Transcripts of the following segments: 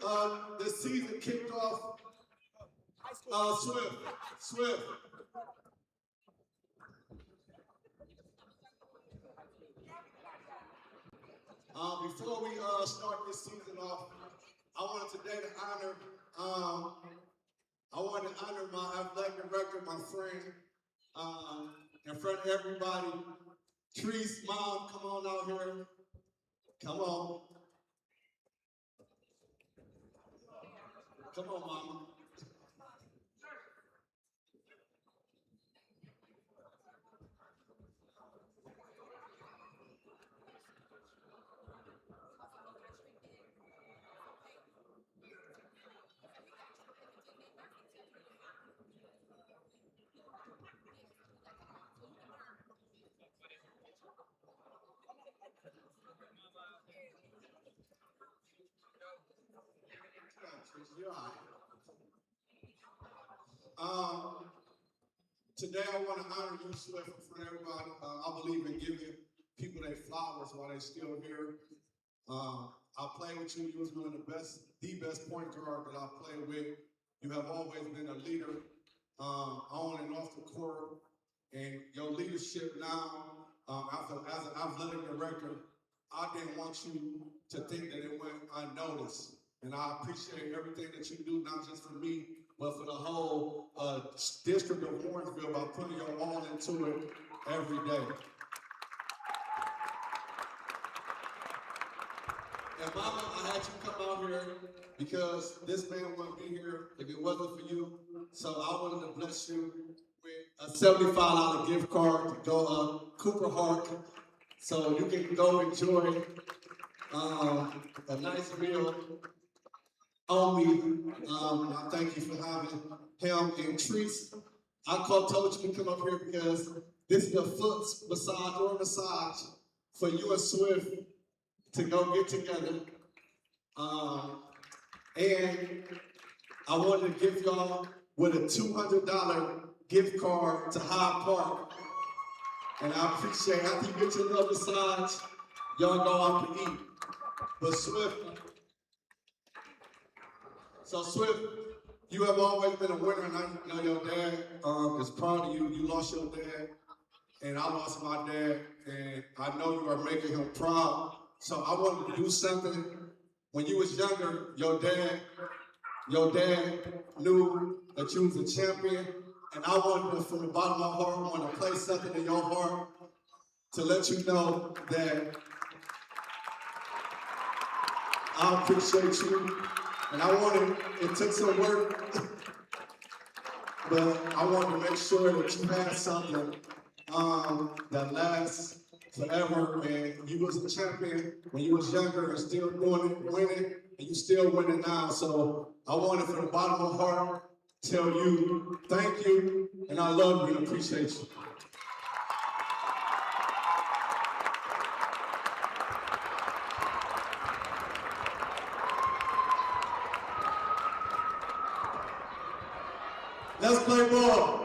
the season kicked off. Swift. Before we start this season off, I wanted today to honor my athletic director, my friend, in front of everybody. Trees, Mom, come on out here. Come on. Come on, Mama. Today I want to honor you, Swift, in front of everybody. I believe in giving people their flowers while they're still here. I played with you. You was one of the best point guard that I played with. You have always been a leader on and off the court. And your leadership now, as an athletic director, I didn't want you to think that it went unnoticed. And I appreciate everything that you do, not just for me, but for the whole district of Warrensville by putting your all into it every day. And Mama, I had you come out here because this man wouldn't be here if it wasn't for you. So I wanted to bless you with a $75 gift card to go Cooper Hart, so you can go enjoy a nice meal on me. I thank you for having him. And Treese, I told you to come up here because this is a foot massage for you and Swift to go get together. And I wanted to give y'all with a $200 gift card to Hyde Park. And I appreciate after you get your little massage, y'all go out to eat. But Swift, you have always been a winner, and I know your dad is proud of you. You lost your dad, and I lost my dad, and I know you are making him proud. So I wanted to do something. When you was younger, your dad knew that you was a champion, and I wanted to, from the bottom of my heart, I want to place something in your heart to let you know that I appreciate you. And it took some work, but I wanted to make sure that you had something that lasts forever. And you was a champion when you was younger and still doing it, winning, and you still winning now. So I wanted from the bottom of my heart to tell you thank you, and I love you and appreciate you. Let's play ball.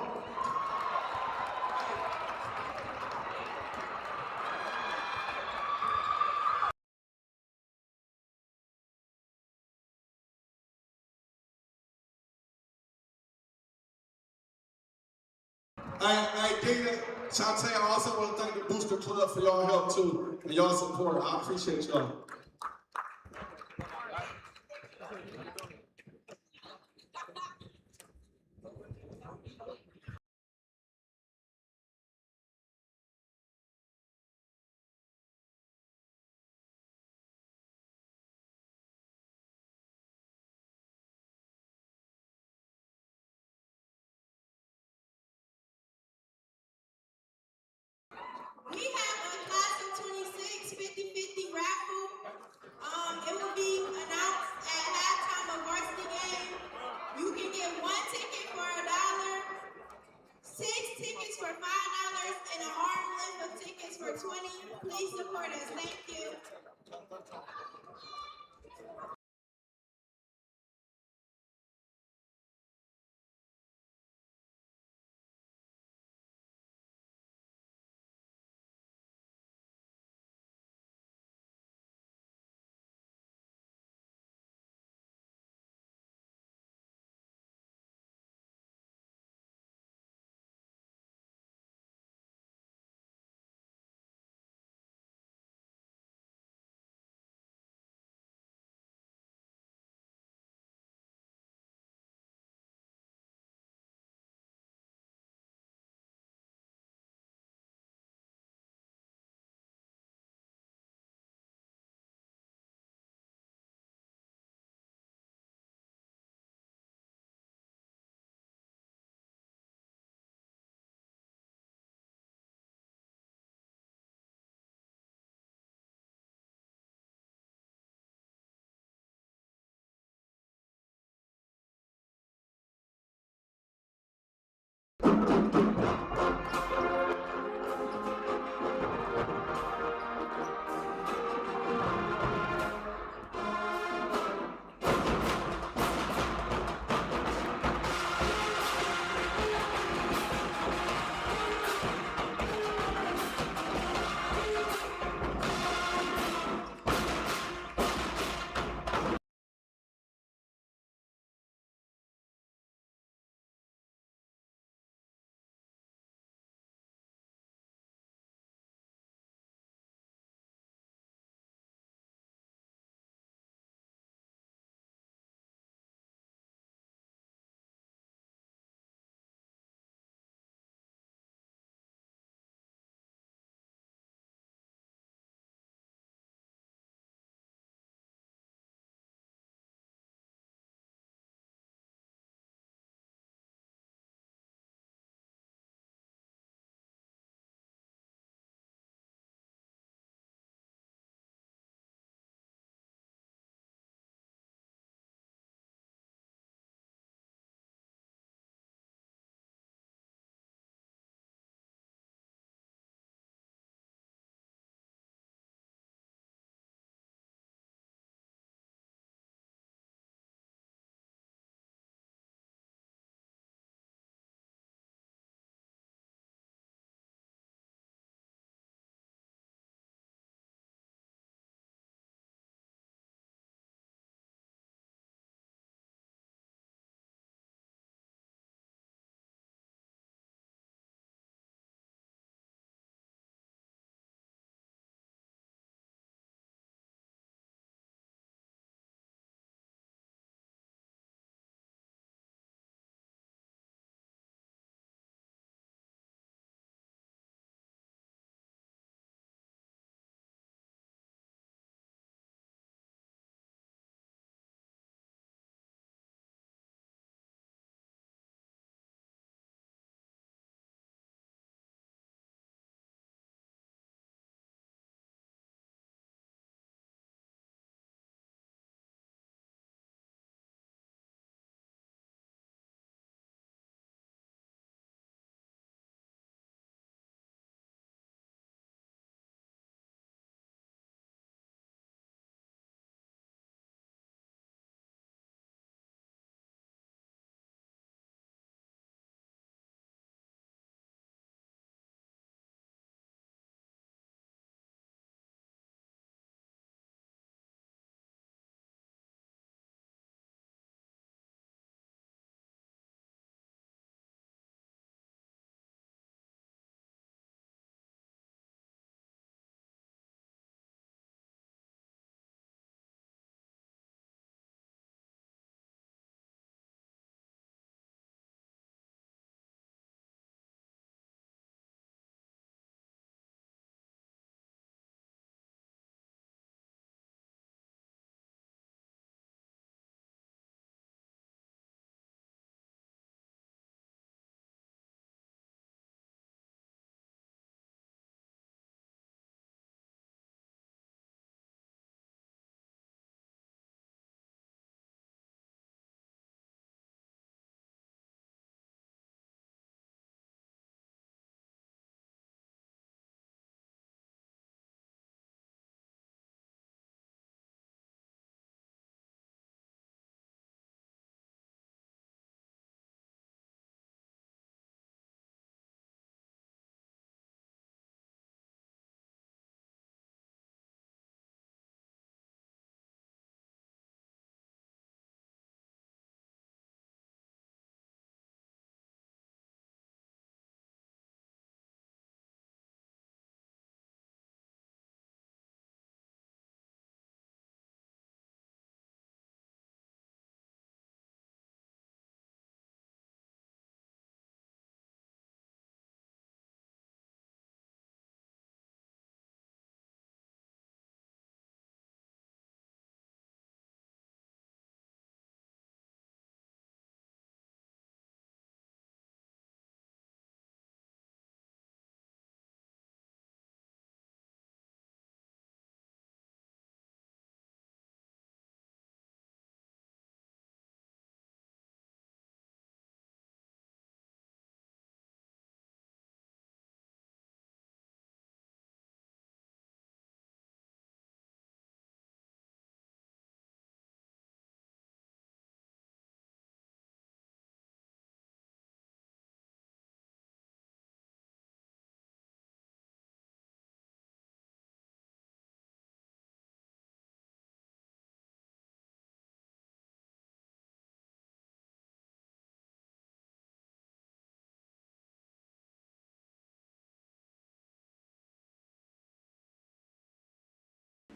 Hey, Dina, Shantae, I also want to thank the Booster Club for y'all help too, and y'all support. I appreciate y'all. We have a class of 26 50-50 raffle. It will be announced at halftime of varsity game. You can get 1 ticket for $1, 6 tickets for $5, and an arm length of tickets for $20. Please support us. Thank you.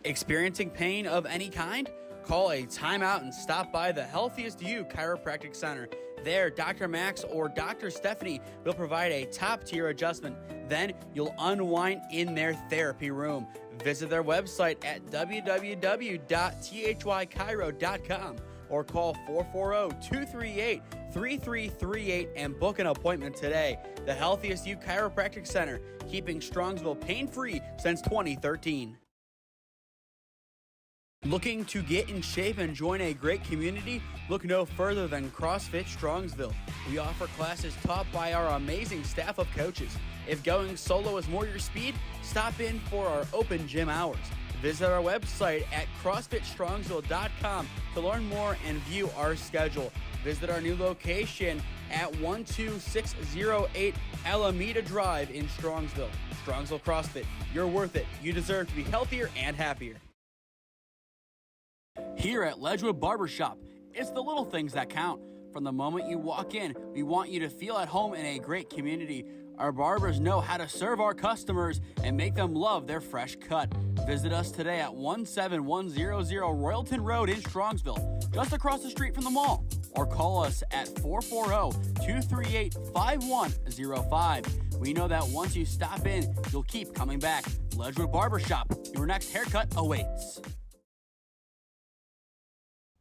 Experiencing pain of any kind? Call a timeout and stop by the Healthiest You Chiropractic Center. There, Dr. Max or Dr. Stephanie will provide a top-tier adjustment. Then you'll unwind in their therapy room. Visit their website at www.thychiro.com or call 440-238-3338 and book an appointment today. The Healthiest You Chiropractic Center, keeping Strongsville pain-free since 2013. Looking to get in shape and join a great community? Look no further than CrossFit Strongsville. We offer classes taught by our amazing staff of coaches. If going solo is more your speed, stop in for our open gym hours. Visit our website at CrossFitStrongsville.com to learn more and view our schedule. Visit our new location at 12608 Alameda Drive in Strongsville. Strongsville CrossFit, you're worth it. You deserve to be healthier and happier. Here at Ledgewood Barbershop, it's the little things that count. From the moment you walk in, we want you to feel at home in a great community. Our barbers know how to serve our customers and make them love their fresh cut. Visit us today at 17100 Royalton Road in Strongsville, just across the street from the mall. Or call us at 440-238-5105. We know that once you stop in, you'll keep coming back. Ledgewood Barbershop, your next haircut awaits.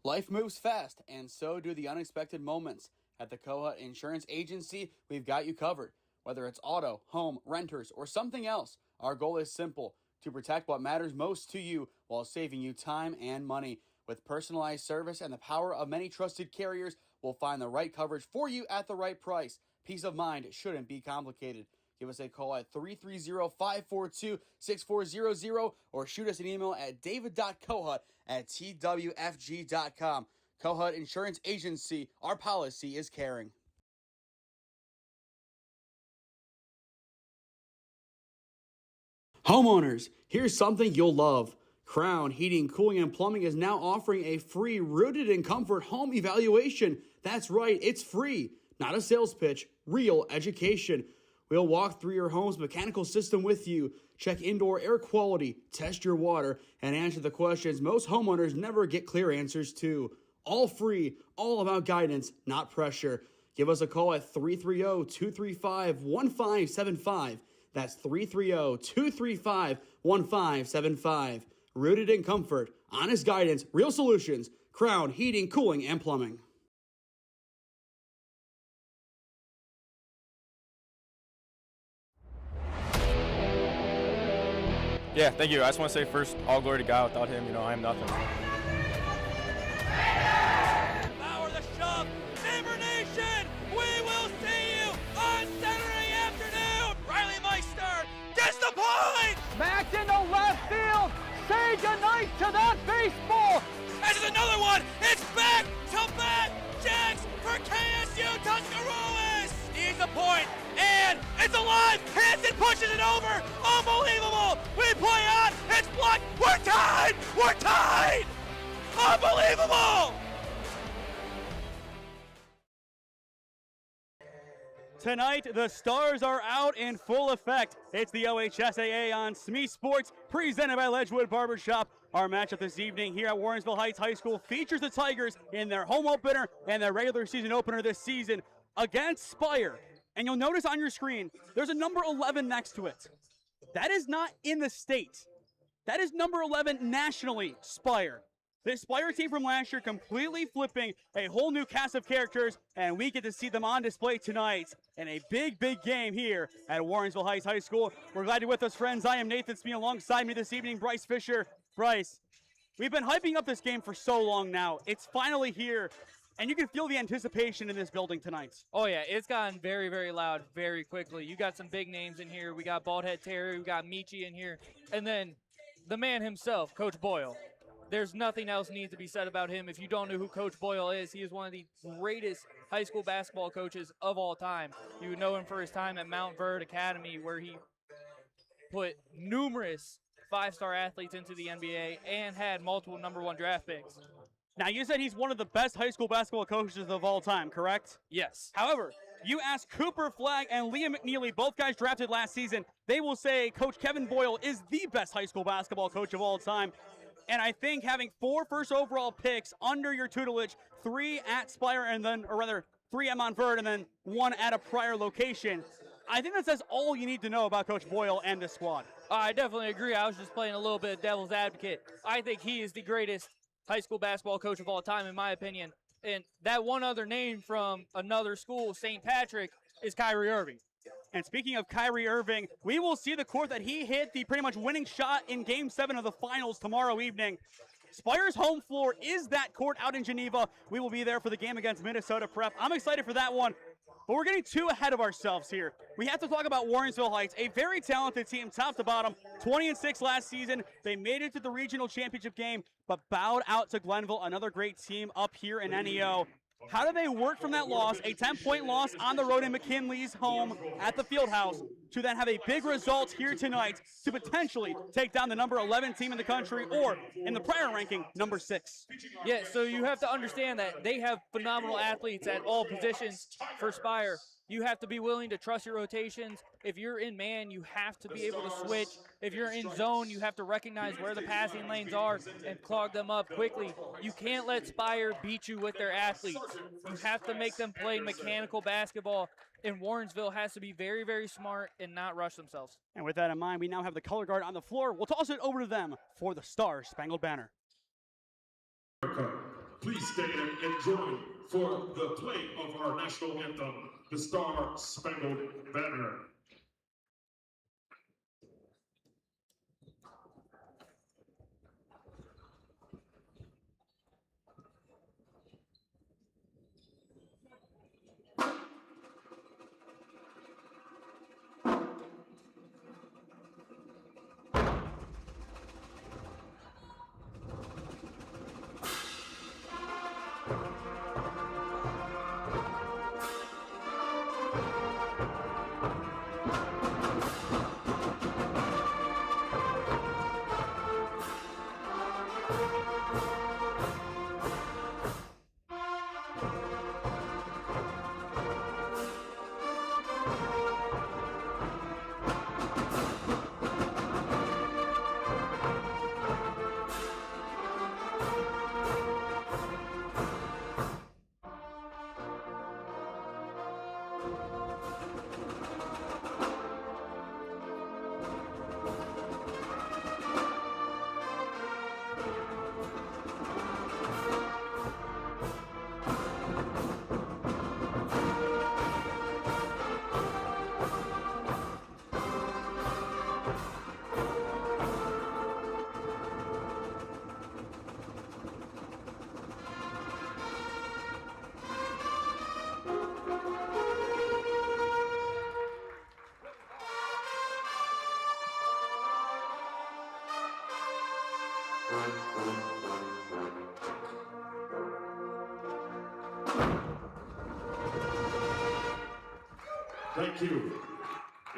Life moves fast, and so do the unexpected moments. At the Kohut Insurance Agency, we've got you covered. Whether it's auto, home, renters, or something else, our goal is simple: to protect what matters most to you while saving you time and money. With personalized service and the power of many trusted carriers, we'll find the right coverage for you at the right price. Peace of mind shouldn't be complicated. Give us a call at 330-542-6400 or shoot us an email at david.kohut@twfg.com. Kohut Insurance Agency, our policy is caring. Homeowners, here's something you'll love. Crown Heating, Cooling, and Plumbing is now offering a free Rooted in Comfort home evaluation. That's right, it's free. Not a sales pitch, real education. We'll walk through your home's mechanical system with you, check indoor air quality, test your water, and answer the questions most homeowners never get clear answers to. All free, all about guidance, not pressure. Give us a call at 330-235-1575. That's 330-235-1575. Rooted in Comfort, honest guidance, real solutions. Crown Heating, Cooling, and Plumbing. Yeah, thank you. I just want to say first, all glory to God. Without him, I am nothing. Power the shove. Neighbor Nation, we will see you on Saturday afternoon. Riley Meister gets the point. Back into left field. Say goodnight to that baseball. This is another one. It's back to back Jacks for KSU Tuscarawas. Needs a point, and it's alive. Hanson pushes it over. Unbelievable. We play on. It's blocked. We're tied. We're tied. Unbelievable. Tonight, the stars are out in full effect. It's the OHSAA on SmeeSports, presented by Ledgewood Barbershop. Our matchup this evening here at Warrensville Heights High School features the Tigers in their home opener and their regular season opener this season against Spire. And you'll notice on your screen, there's a number 11 next to it. That is not in the state. That is number 11 nationally, Spire. This Spire team from last year completely flipping a whole new cast of characters, and we get to see them on display tonight in a big, big game here at Warrensville Heights High School. We're glad you're with us, friends. I am Nathan Smee. Alongside me this evening, Bryce Fisher. Bryce, we've been hyping up this game for so long now. It's finally here, and you can feel the anticipation in this building tonight. Oh, yeah, it's gotten very, very loud very quickly. You got some big names in here. We got Baldhead Terry, we got Michi in here, and then the man himself, Coach Boyle. There's nothing else needs to be said about him. If you don't know who Coach Boyle is, he is one of the greatest high school basketball coaches of all time. You would know him for his time at Mount Verde Academy, where he put numerous five-star athletes into the NBA and had multiple number one draft picks. Now, you said he's one of the best high school basketball coaches of all time, correct? Yes. However, You ask Cooper Flagg and Liam McNeely, both guys drafted last season, they will say Coach Kevin Boyle is the best high school basketball coach of all time. And I think having 4 first overall picks under your tutelage, 3 at Spire and then, or rather 3 at Montverde and then 1 at a prior location, I think that says all you need to know about Coach Boyle and this squad. I definitely agree. I was just playing a little bit of devil's advocate. I think he is the greatest high school basketball coach of all time, in my opinion. And that one other name from another school, St. Patrick, is Kyrie Irving. And speaking of Kyrie Irving, we will see the court that he hit the pretty much winning shot in Game 7 of the finals tomorrow evening. Spire's home floor is that court out in Geneva. We will be there for the game against Minnesota Prep. I'm excited for that one. But we're getting too ahead of ourselves here. We have to talk about Warrensville Heights, a very talented team, top to bottom, 20-6 last season. They made it to the regional championship game, but bowed out to Glenville, another great team up here in NEO. How do they work from that loss, a 10-point loss on the road in McKinley's home at the Fieldhouse, to then have a big result here tonight to potentially take down the number 11 team in the country, or in the prior ranking, number 6? Yeah, so you have to understand that they have phenomenal athletes at all positions for Spire. You have to be willing to trust your rotations. If you're in man, you have to be able to switch. If you're in zone, you have to recognize where the passing lanes are and clog them up quickly. You can't let Spire beat you with their athletes. You have to make them play mechanical basketball, and Warrensville has to be very, very smart and not rush themselves. And with that in mind, we now have the color guard on the floor. We'll toss it over to them for the Star Spangled Banner. Please stand and join for the play of our national anthem, the Star Spangled Banner. Thank you.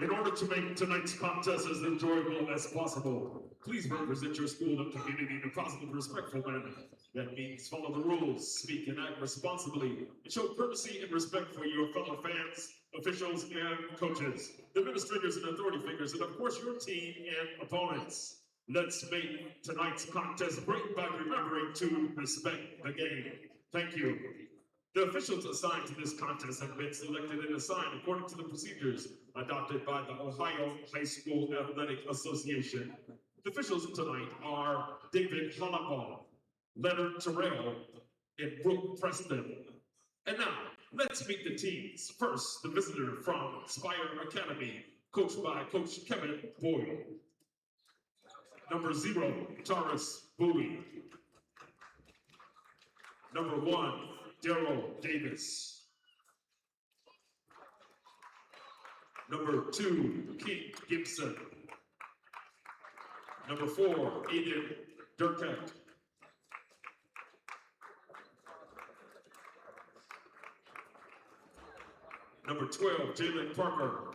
In order to make tonight's contest as enjoyable as possible, please represent your school and community in a positive, respectful manner. That means follow the rules, speak and act responsibly, and show courtesy and respect for your fellow fans, officials, and coaches, the administrators and authority figures, and of course your team and opponents. Let's make tonight's contest great by remembering to respect the game. Thank you. The officials assigned to this contest have been selected and assigned according to the procedures adopted by the Ohio High School Athletic Association. The officials tonight are David Hollabaugh, Leonard Terrell, and Brooke Preston. And now, let's meet the teams. First, the visitor from Spire Academy, coached by Coach Kevin Boyle. Number 0, Taurus Bowie. Number 1, Daryl Davis. Number 2, Keith Gibson. Number 4, Aiden Durkett. Number 12, Jalen Parker.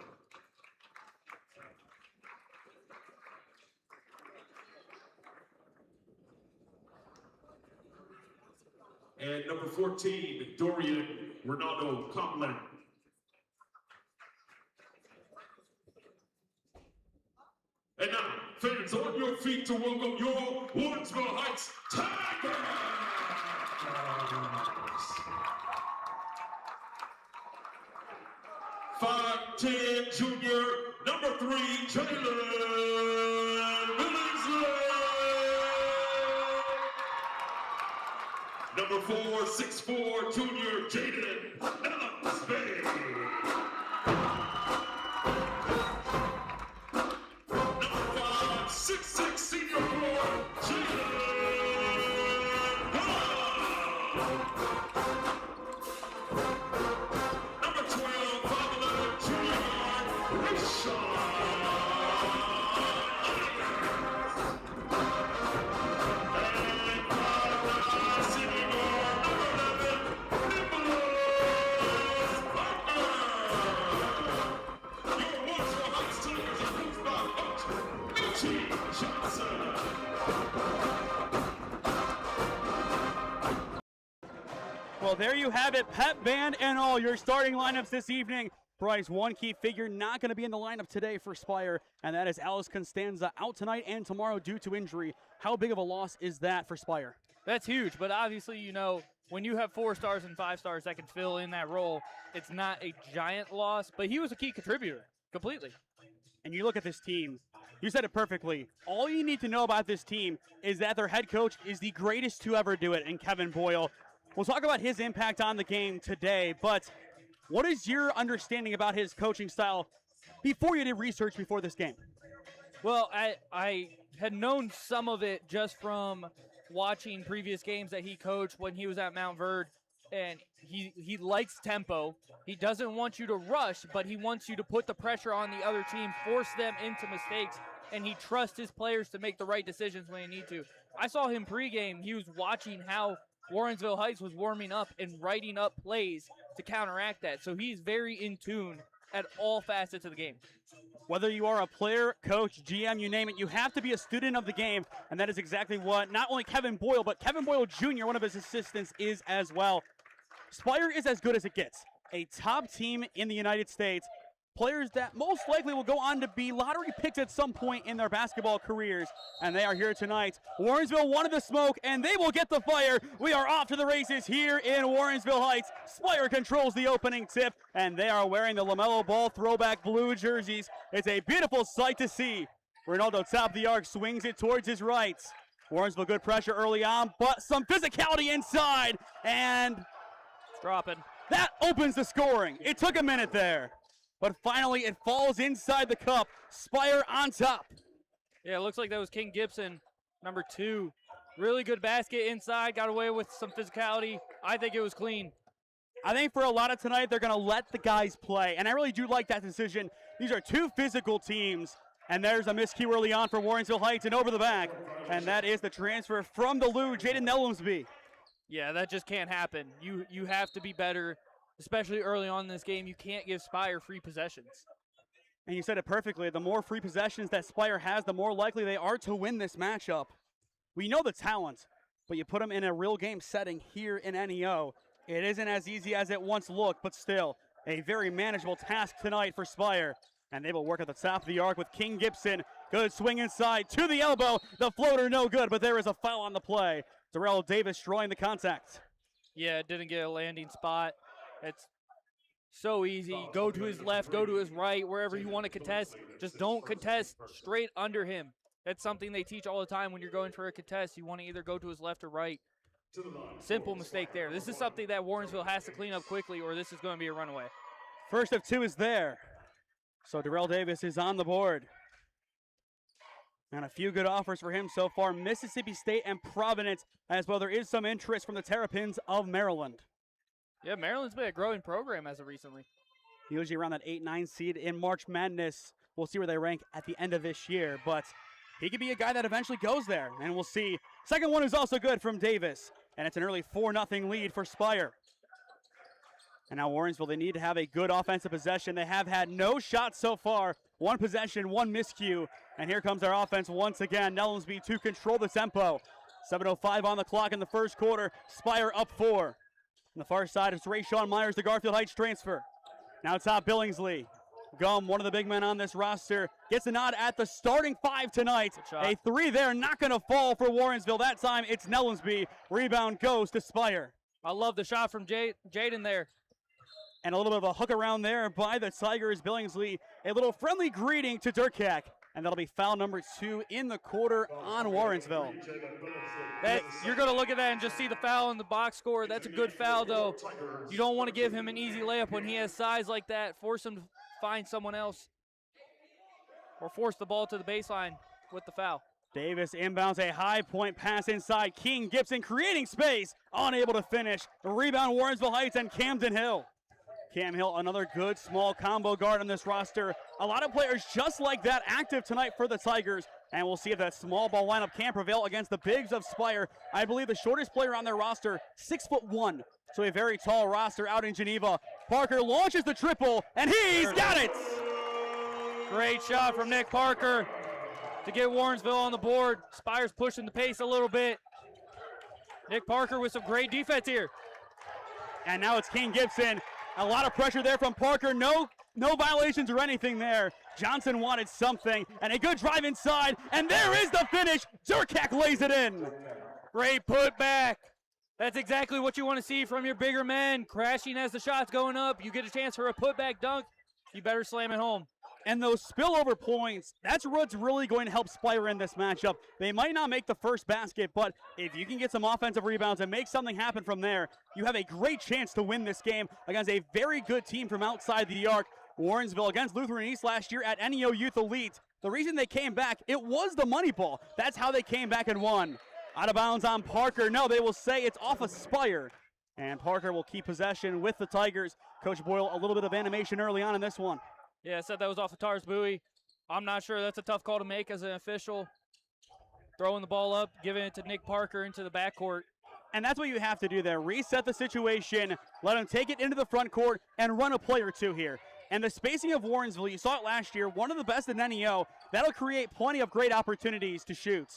And number 14, Dorian Ronaldo Conlon. now, fans on your feet to welcome your Warrensville Heights Tigers! 5'10" junior, number 3, Jalen Billingsley. Number 4, 6'4", junior, Jaden Ellisby. Number 5, 6'6", senior forward, Jalen Brown. Number 12, 5'11", junior guard, Rashawn. Well, there you have it, pep band and all, your starting lineups this evening. Bryce, one key figure not going to be in the lineup today for Spire, and that is Alice Constanza, out tonight and tomorrow due to injury. How big of a loss is that for Spire? That's huge, but obviously, you know, when you have 4 stars and 5 stars that can fill in that role, it's not a giant loss, but he was a key contributor, completely. And you look at this team, you said it perfectly. All you need to know about this team is that their head coach is the greatest to ever do it in Kevin Boyle. We'll talk about his impact on the game today, but what is your understanding about his coaching style before you did research before this game? Well, I had known some of it just from watching previous games that he coached when he was at Mount Verde, and he likes tempo. He doesn't want you to rush, but he wants you to put the pressure on the other team, force them into mistakes, and he trusts his players to make the right decisions when they need to. I saw him pregame. He was watching how Warrensville Heights was warming up and writing up plays to counteract that. So he's very in tune at all facets of the game. Whether you are a player, coach, GM, you name it, you have to be a student of the game, and that is exactly what not only Kevin Boyle, but Kevin Boyle Jr., one of his assistants, is as well. Spire is as good as it gets. A top team in the United States. Players that most likely will go on to be lottery picks at some point in their basketball careers, and they are here tonight. Warrensville wanted the smoke, and they will get the fire. We are off to the races here in Warrensville Heights. Spire controls the opening tip, and they are wearing the LaMelo Ball throwback blue jerseys. It's a beautiful sight to see. Ronaldo top the arc, swings it towards his right. Warrensville good pressure early on, but some physicality inside, and it's dropping. That opens the scoring. It took a minute there, but finally it falls inside the cup. Spire on top. Yeah, it looks like that was King Gibson, number 2. Really good basket inside, got away with some physicality. I think it was clean. I think for a lot of tonight, they're going to let the guys play, and I really do like that decision. These are 2 physical teams, and there's a miscue early on for Warrensville Heights and over the back, and that is the transfer from the Lou, Jaden Ellisby. Yeah, that just can't happen. You have to be better, especially early on in this game. You can't give Spire free possessions. And you said it perfectly. The more free possessions that Spire has, the more likely they are to win this matchup. We know the talent, but you put them in a real game setting here in NEO. It isn't as easy as it once looked, but still a very manageable task tonight for Spire. And they will work at the top of the arc with King Gibson. Good swing inside to the elbow. The floater no good, but there is a foul on the play. Darrell Davis drawing the contact. Yeah, it didn't get a landing spot. It's so easy. Go to his left, go to his right, wherever you want to contest. Just don't contest straight under him. That's something they teach all the time when you're going for a contest. You want to either go to his left or right. Simple mistake there. This is something that Warrensville has to clean up quickly, or this is going to be a runaway. First of 2 is there. So Darrell Davis is on the board. And a few good offers for him so far. Mississippi State and Providence as well. There is some interest from the Terrapins of Maryland. Yeah, Maryland's been a growing program as of recently. Usually around that 8-9 seed in March Madness. We'll see where they rank at the end of this year. But he could be a guy that eventually goes there. And we'll see. Second one is also good from Davis. And it's an early 4-0 lead for Spire. And now Warrensville, they need to have a good offensive possession. They have had no shots so far. 1 possession, 1 miscue. And here comes our offense once again. Nellensby to control the tempo. 7:05 on the clock in the first quarter. Spire up 4. On the far side, it's Rayshawn Myers, the Garfield Heights transfer. Now top Billingsley. Gum, one of the big men on this roster, gets a nod at the starting 5 tonight. A 3 there, not going to fall for Warrensville. That time it's Nellensby. Rebound goes to Spire. I love the shot from Jaden there. And a little bit of a hook around there by the Tigers. Billingsley, a little friendly greeting to Durkak. And that'll be foul number 2 in the quarter on Warrensville. You're going to look at that and just see the foul in the box score. That's a good foul, though. You don't want to give him an easy layup when he has size like that. Force him to find someone else. Or force the ball to the baseline with the foul. Davis inbounds a high point pass inside. King Gibson creating space. Unable to finish. The rebound, Warrensville Heights and Camden Hill. Cam Hill, another good small combo guard on this roster. A lot of players just like that active tonight for the Tigers. And we'll see if that small ball lineup can prevail against the bigs of Spire. I believe the shortest player on their roster, 6'1". So a very tall roster out in Geneva. Parker launches the triple, and he's got it! Great shot from Nick Parker to get Warrensville on the board. Spire's pushing the pace a little bit. Nick Parker with some great defense here. And now it's King Gibson. A lot of pressure there from Parker. No violations or anything there. Johnson wanted something, and a good drive inside, and there is the finish. Durkak lays it in. Great putback. That's exactly what you want to see from your bigger men. Crashing as the shot's going up. You get a chance for a putback dunk. You better slam it home. And those spillover points, that's what's really going to help Spire in this matchup. They might not make the first basket, but if you can get some offensive rebounds and make something happen from there, you have a great chance to win this game against a very good team from outside the arc. Warrensville against Lutheran East last year at NEO Youth Elite. The reason they came back, it was the money ball. That's how they came back and won. Out of bounds on Parker. No, they will say it's off of Spire. And Parker will keep possession with the Tigers. Coach Boyle, a little bit of animation early on in this one. Yeah, I said that was off of Tar's buoy. I'm not sure. That's a tough call to make as an official. Throwing the ball up, giving it to Nick Parker into the backcourt. And that's what you have to do there. Reset the situation, let him take it into the front court, and run a play or two here. And the spacing of Warrensville, you saw it last year, one of the best in NEO. That'll create plenty of great opportunities to shoot.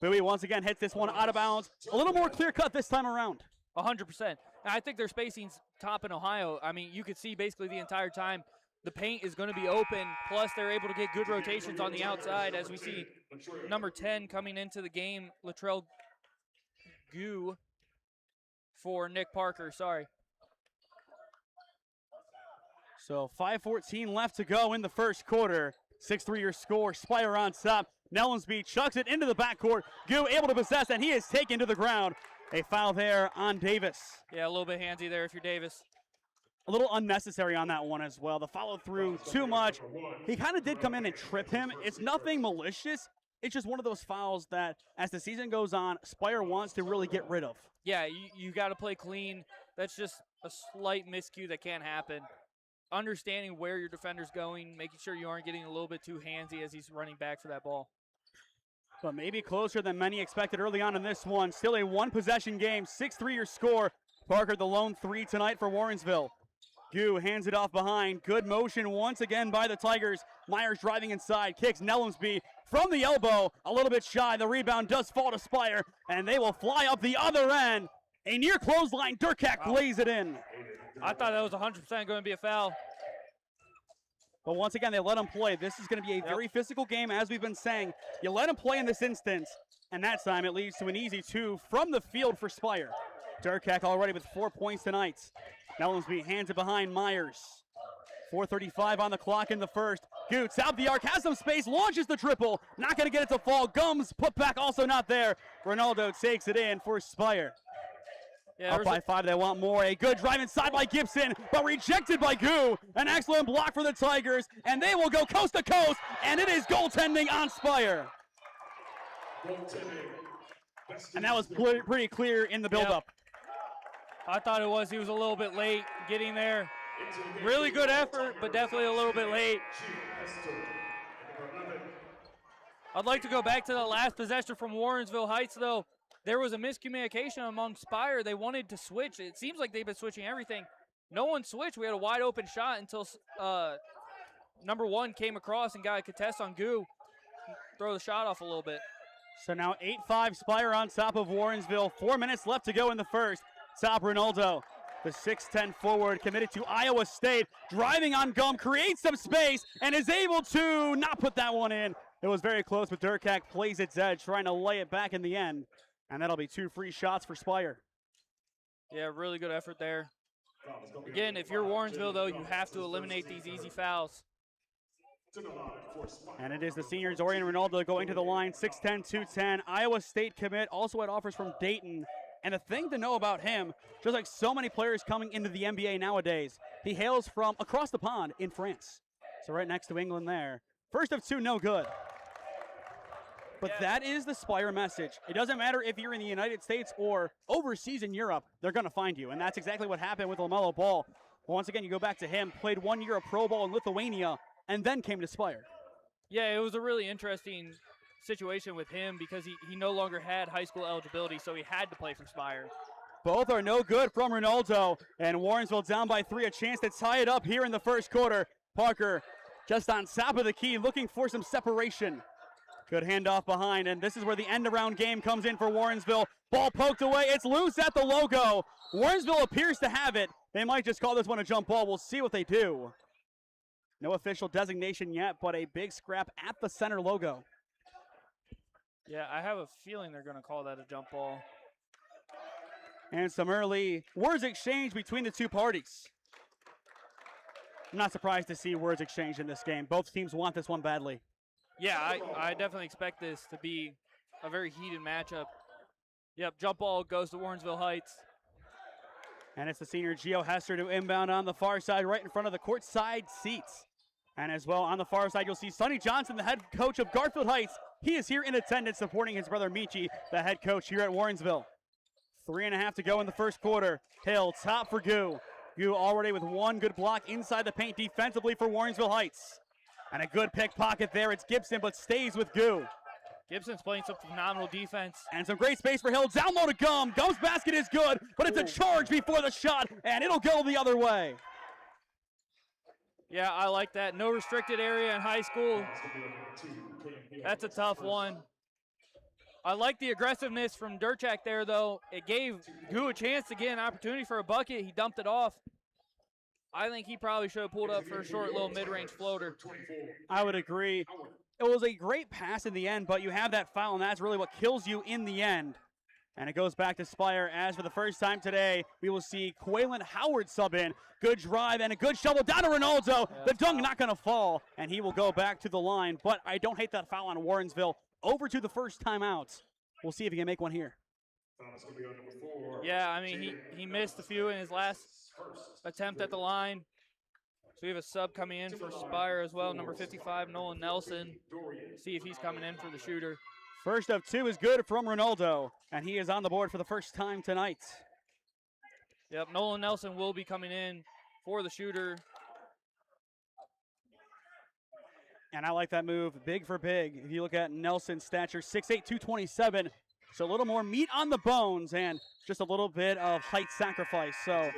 Bowie once again hits this one out of bounds. A little more clear-cut this time around. 100%. I think their spacing's top in Ohio. I mean, you could see basically the entire time the paint is going to be open, plus they're able to get good rotations on the outside as we see number 10 coming into the game, Latrell Goo for Nick Parker, sorry. So 5:14 left to go in the first quarter. 6-3 your score, Spire on top. Nellensby chucks it into the backcourt. Goo able to possess, and he is taken to the ground. A foul there on Davis. Yeah, a little bit handsy there if you're Davis. A little unnecessary on that one as well. The follow through too much. He kind of did come in and trip him. It's nothing malicious. It's just one of those fouls that as the season goes on, Spire wants to really get rid of. Yeah, you got to play clean. That's just a slight miscue that can happen. Understanding where your defender's going, making sure you aren't getting a little bit too handsy as he's running back for that ball. But maybe closer than many expected early on in this one. Still a one-possession game, 6-3 your score. Parker the lone 3 tonight for Warrensville. Goo hands it off behind. Good motion once again by the Tigers. Myers driving inside, kicks Nellensby from the elbow. A little bit shy. The rebound does fall to Spire, and they will fly up the other end. A near clothesline. Durkak lays it in. I thought that was 100% going to be a foul. But once again, they let him play. This is going to be a very physical game, as we've been saying. You let him play in this instance, and that time it leads to an easy 2 from the field for Spire. Durkak already with 4 points tonight. Nellensby hands it behind Myers. 4:35 on the clock in the first. Goots out the arc, has some space, launches the triple. Not going to get it to fall. Gums, put back, also not there. Ronaldo takes it in for Spire. Yeah, up by 5, they want more. A good drive inside by Gibson, but rejected by Goo. An excellent block for the Tigers, and they will go coast to coast, and it is goaltending on Spire. And that was pretty clear in the buildup. I thought it was. He was a little bit late getting there. Really good effort, but definitely a little bit late. I'd like to go back to the last possession from Warrensville Heights, though. There was a miscommunication among Spire. They wanted to switch. It seems like they've been switching everything. No one switched. We had a wide open shot until number 1 came across and got a contest on Goo. Throw the shot off a little bit. So now 8-5 Spire on top of Warrensville. 4 minutes left to go in the first. Top Ronaldo The 6'10 forward committed to Iowa State, driving on Gum, creates some space, and is able to not put that one in. It was very close, but Durkak plays its edge, trying to lay it back in the end. And that'll be 2 free shots for Spire. Yeah, really good effort there. Again, if you're Warrensville, though, you have to eliminate these easy fouls. And it is the senior Dorian Ronaldo going to the line, 6'10", 210. Iowa State commit, also had offers from Dayton. And the thing to know about him, just like so many players coming into the NBA nowadays, he hails from across the pond in France. So right next to England there. First of 2, no good. But that is the Spire message. It doesn't matter if you're in the United States or overseas in Europe, they're going to find you. And that's exactly what happened with LaMelo Ball. But once again, you go back to him, played 1 year of pro ball in Lithuania, and then came to Spire. Yeah, it was a really interesting situation with him because he no longer had high school eligibility, so he had to play for Spire. Both are no good from Ronaldo, and Warrensville down by 3, a chance to tie it up here in the first quarter. Parker just on top of the key, looking for some separation. Good handoff behind, and this is where the end-around game comes in for Warrensville. Ball poked away, it's loose at the logo. Warrensville appears to have it. They might just call this one a jump ball. We'll see what they do. No official designation yet, but a big scrap at the center logo. Yeah, I have a feeling they're going to call that a jump ball. And some early words exchanged between the two parties. I'm not surprised to see words exchanged in this game. Both teams want this one badly. Yeah, I definitely expect this to be a very heated matchup. Yep, jump ball goes to Warrensville Heights. And it's the senior Gio Hester to inbound on the far side, right in front of the courtside seats. And as well on the far side, you'll see Sonny Johnson, the head coach of Garfield Heights. He is here in attendance supporting his brother Michi, the head coach here at Warrensville. 3.5 to go in the first quarter. Hill, top for Goo. Goo already with 1 good block inside the paint defensively for Warrensville Heights. And a good pickpocket there. It's Gibson, but stays with Goo. Gibson's playing some phenomenal defense. And some great space for Hill. Down low to Gum. Gum's basket is good, but it's a charge before the shot, and it'll go the other way. Yeah, I like that. No restricted area in high school. That's a tough one. I like the aggressiveness from Durchak there, though. It gave Goo a chance to get an opportunity for a bucket. He dumped it off. I think he probably should have pulled up for a short little mid-range floater. I would agree. It was a great pass in the end, but you have that foul, and that's really what kills you in the end. And it goes back to Spire, as for the first time today, we will see Quaylen Howard sub in. Good drive and a good shovel down to Ronaldo. The dunk not going to fall, and he will go back to the line. But I don't hate that foul on Warrensville. Over to the first timeout. We'll see if he can make one here. Yeah, I mean, he missed a few in his last attempt at the line. So we have a sub coming in for Spire as well, number 55, Nolan Nelson. See if he's coming in for the shooter. First of 2 is good from Ronaldo, and he is on the board for the first time tonight. Yep, Nolan Nelson will be coming in for the shooter. And I like that move, big for big. If you look at Nelson's stature, 6'8", 227, so a little more meat on the bones and just a little bit of height sacrifice. So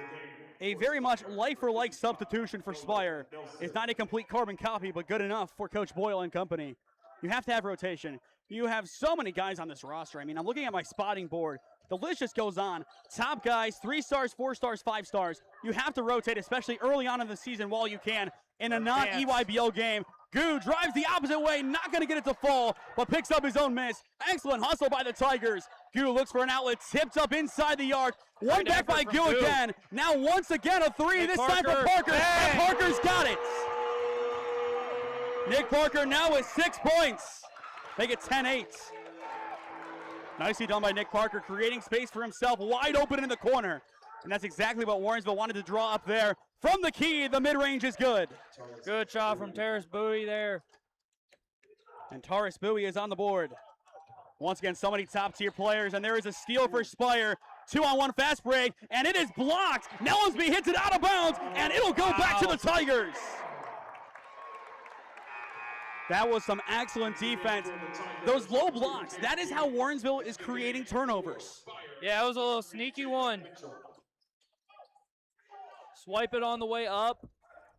a very much like-for-like substitution for Spire. It's not a complete carbon copy, but good enough for Coach Boyle and company. You have to have rotation. You have so many guys on this roster. I mean, I'm looking at my spotting board. The list just goes on. Top guys, 3 stars, 4 stars, 5 stars. You have to rotate, especially early on in the season while you can. In a non-EYBL game, Goo drives the opposite way, not going to get it to fall, but picks up his own miss. Excellent hustle by the Tigers. Goo looks for an outlet, tipped up inside the arc. One back by Goo again. Now once again a 3, this time for Parker. And Parker's got it. Nick Parker now with 6 points. Make it 10-8. Nicely done by Nick Parker, creating space for himself, wide open in the corner. And that's exactly what Warrensville wanted to draw up there. From the key, the mid-range is good. Good shot from Terrace Bowie there. And Taurus Bowie is on the board. Once again, so many top-tier players, and there is a steal for Spire. 2-on-1 fast break, and it is blocked. Nellensby hits it out of bounds, and it'll go back to the Tigers. That was some excellent defense. Those low blocks, that is how Warrensville is creating turnovers. Yeah, it was a little sneaky one. Swipe it on the way up.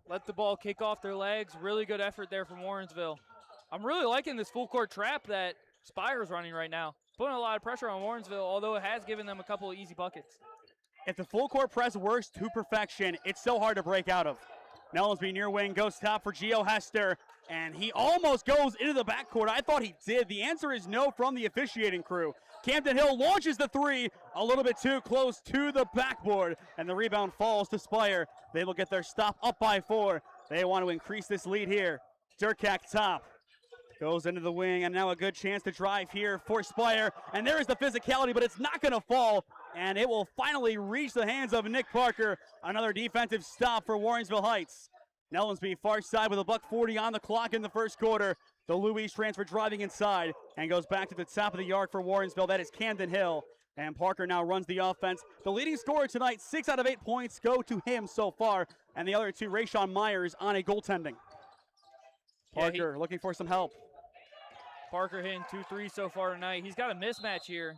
Let the ball kick off their legs. Really good effort there from Warrensville. I'm really liking this full court trap that Spire is running right now. Putting a lot of pressure on Warrensville, although it has given them a couple of easy buckets. If the full court press works to perfection, it's so hard to break out of. Nellensby near wing goes top for Gio Hester, and he almost goes into the backcourt. I thought he did. The answer is no from the officiating crew. Camden Hill launches the three, a little bit too close to the backboard, and the rebound falls to Spire. They will get their stop up by 4. They want to increase this lead here. Durkak top. Goes into the wing, and now a good chance to drive here for Spire. And there is the physicality, but it's not going to fall. And it will finally reach the hands of Nick Parker. Another defensive stop for Warrensville Heights. Nellensby far side with $1:40 on the clock in the first quarter. The Louise transfer driving inside and goes back to the top of the arc for Warrensville. That is Camden Hill. And Parker now runs the offense. The leading scorer tonight, 6 out of 8 points go to him so far. And the other 2, Rayshawn Myers on a goaltending. Parker looking for some help. Parker hitting 2 3s so far tonight. He's got a mismatch here.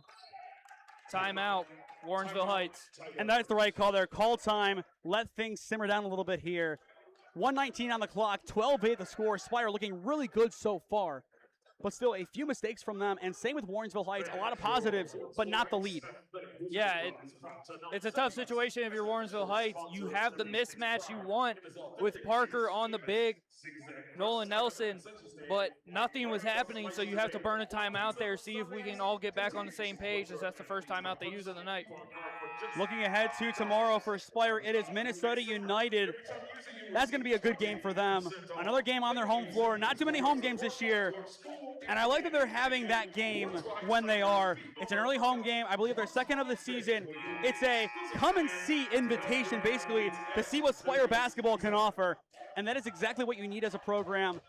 Timeout, Warrensville Heights. And that's the right call there. Call time. Let things simmer down a little bit here. 1:19 on the clock, 12-8 the score. Spire looking really good so far, but still a few mistakes from them. And same with Warrensville Heights, a lot of positives, but not the lead. Yeah, it's a tough situation if you're Warrensville Heights. You have the mismatch you want with Parker on the big, Nolan Nelson, but nothing was happening, so you have to burn a timeout there, see if we can all get back on the same page, as that's the first timeout they use of the night. Looking ahead to tomorrow for Spire, it is Minnesota United. That's going to be a good game for them. Another game on their home floor. Not too many home games this year. And I like that they're having that game when they are. It's an early home game. I believe they're second of the season. It's a come and see invitation, basically, to see what Spire basketball can offer. And that is exactly what you need as a program.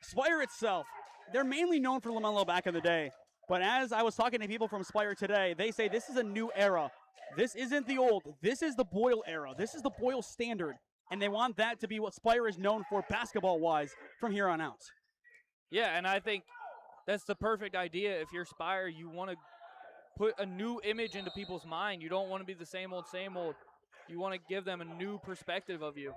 Spire itself, they're mainly known for LaMelo back in the day. But as I was talking to people from Spire today, they say this is a new era. This isn't the old. This is the Boyle era. This is the Boyle standard. And they want that to be what Spire is known for basketball-wise from here on out. Yeah, and I think that's the perfect idea. If you're Spire, you want to put a new image into people's mind. You don't want to be the same old, same old. You want to give them a new perspective of you.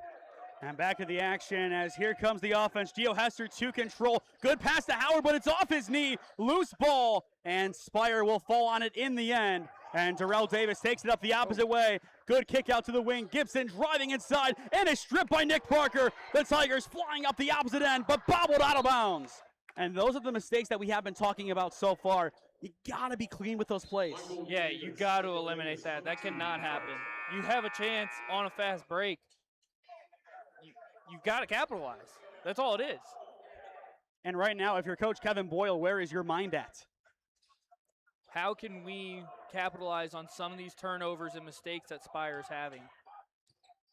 And back to the action as here comes the offense. Gio Hester to control. Good pass to Howard, but it's off his knee. Loose ball, and Spire will fall on it in the end. And Darrell Davis takes it up the opposite way. Good kick out to the wing. Gibson driving inside, and a strip by Nick Parker. The Tigers flying up the opposite end, but bobbled out of bounds. And those are the mistakes that we have been talking about so far. You got to be clean with those plays. Yeah, you got to eliminate that. That cannot happen. You have a chance on a fast break. You got to capitalize. That's all it is. And right now, if you're Coach Kevin Boyle, where is your mind at? How can we capitalize on some of these turnovers and mistakes that Spire's having?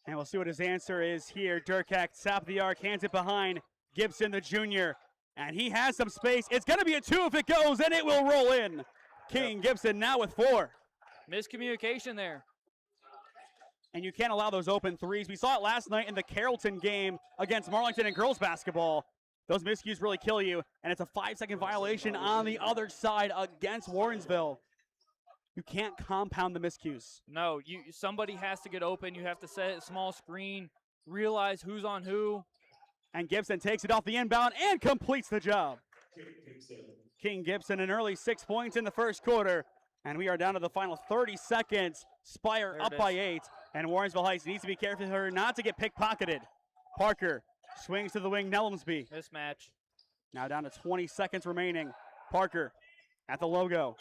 And we'll see what his answer is here. Durkak, top of the arc, hands it behind Gibson, the junior. And he has some space. It's going to be a 2 if it goes, and it will roll in. King Gibson now with 4. Miscommunication there. And you can't allow those open threes. We saw it last night in the Carrollton game against Marlington and girls basketball. Those miscues really kill you, and it's a 5-second violation on the other side against Warrensville. You can't compound the miscues. No, somebody has to get open. You have to set a small screen, realize who's on who. And Gibson takes it off the inbound and completes the job. King Gibson, an early 6 points in the first quarter. And we are down to the final 30 seconds. Spire up by 8. And Warrensville Heights needs to be careful here not to get pickpocketed. Parker swings to the wing, Nellensby. Mismatch. Now down to 20 seconds remaining. Parker at the logo.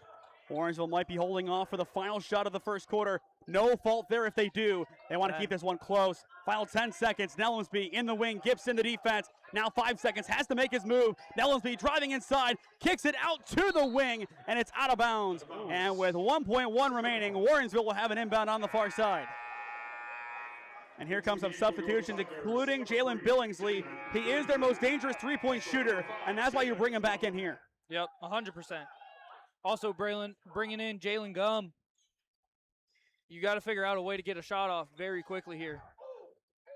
Warrensville might be holding off for the final shot of the first quarter. No fault there if they do. They want to keep this one close. Final 10 seconds. Nellensby in the wing. Gibson the defense. Now 5 seconds. Has to make his move. Nellensby driving inside. Kicks it out to the wing. And it's out of bounds. And with 1.1 remaining, Warrensville will have an inbound on the far side. And here comes some substitutions, including Jalen Billingsley. He is their most dangerous three-point shooter, and that's why you bring him back in here. Yep, 100%. Also, bringing in Jalen Gum. You got to figure out a way to get a shot off very quickly here.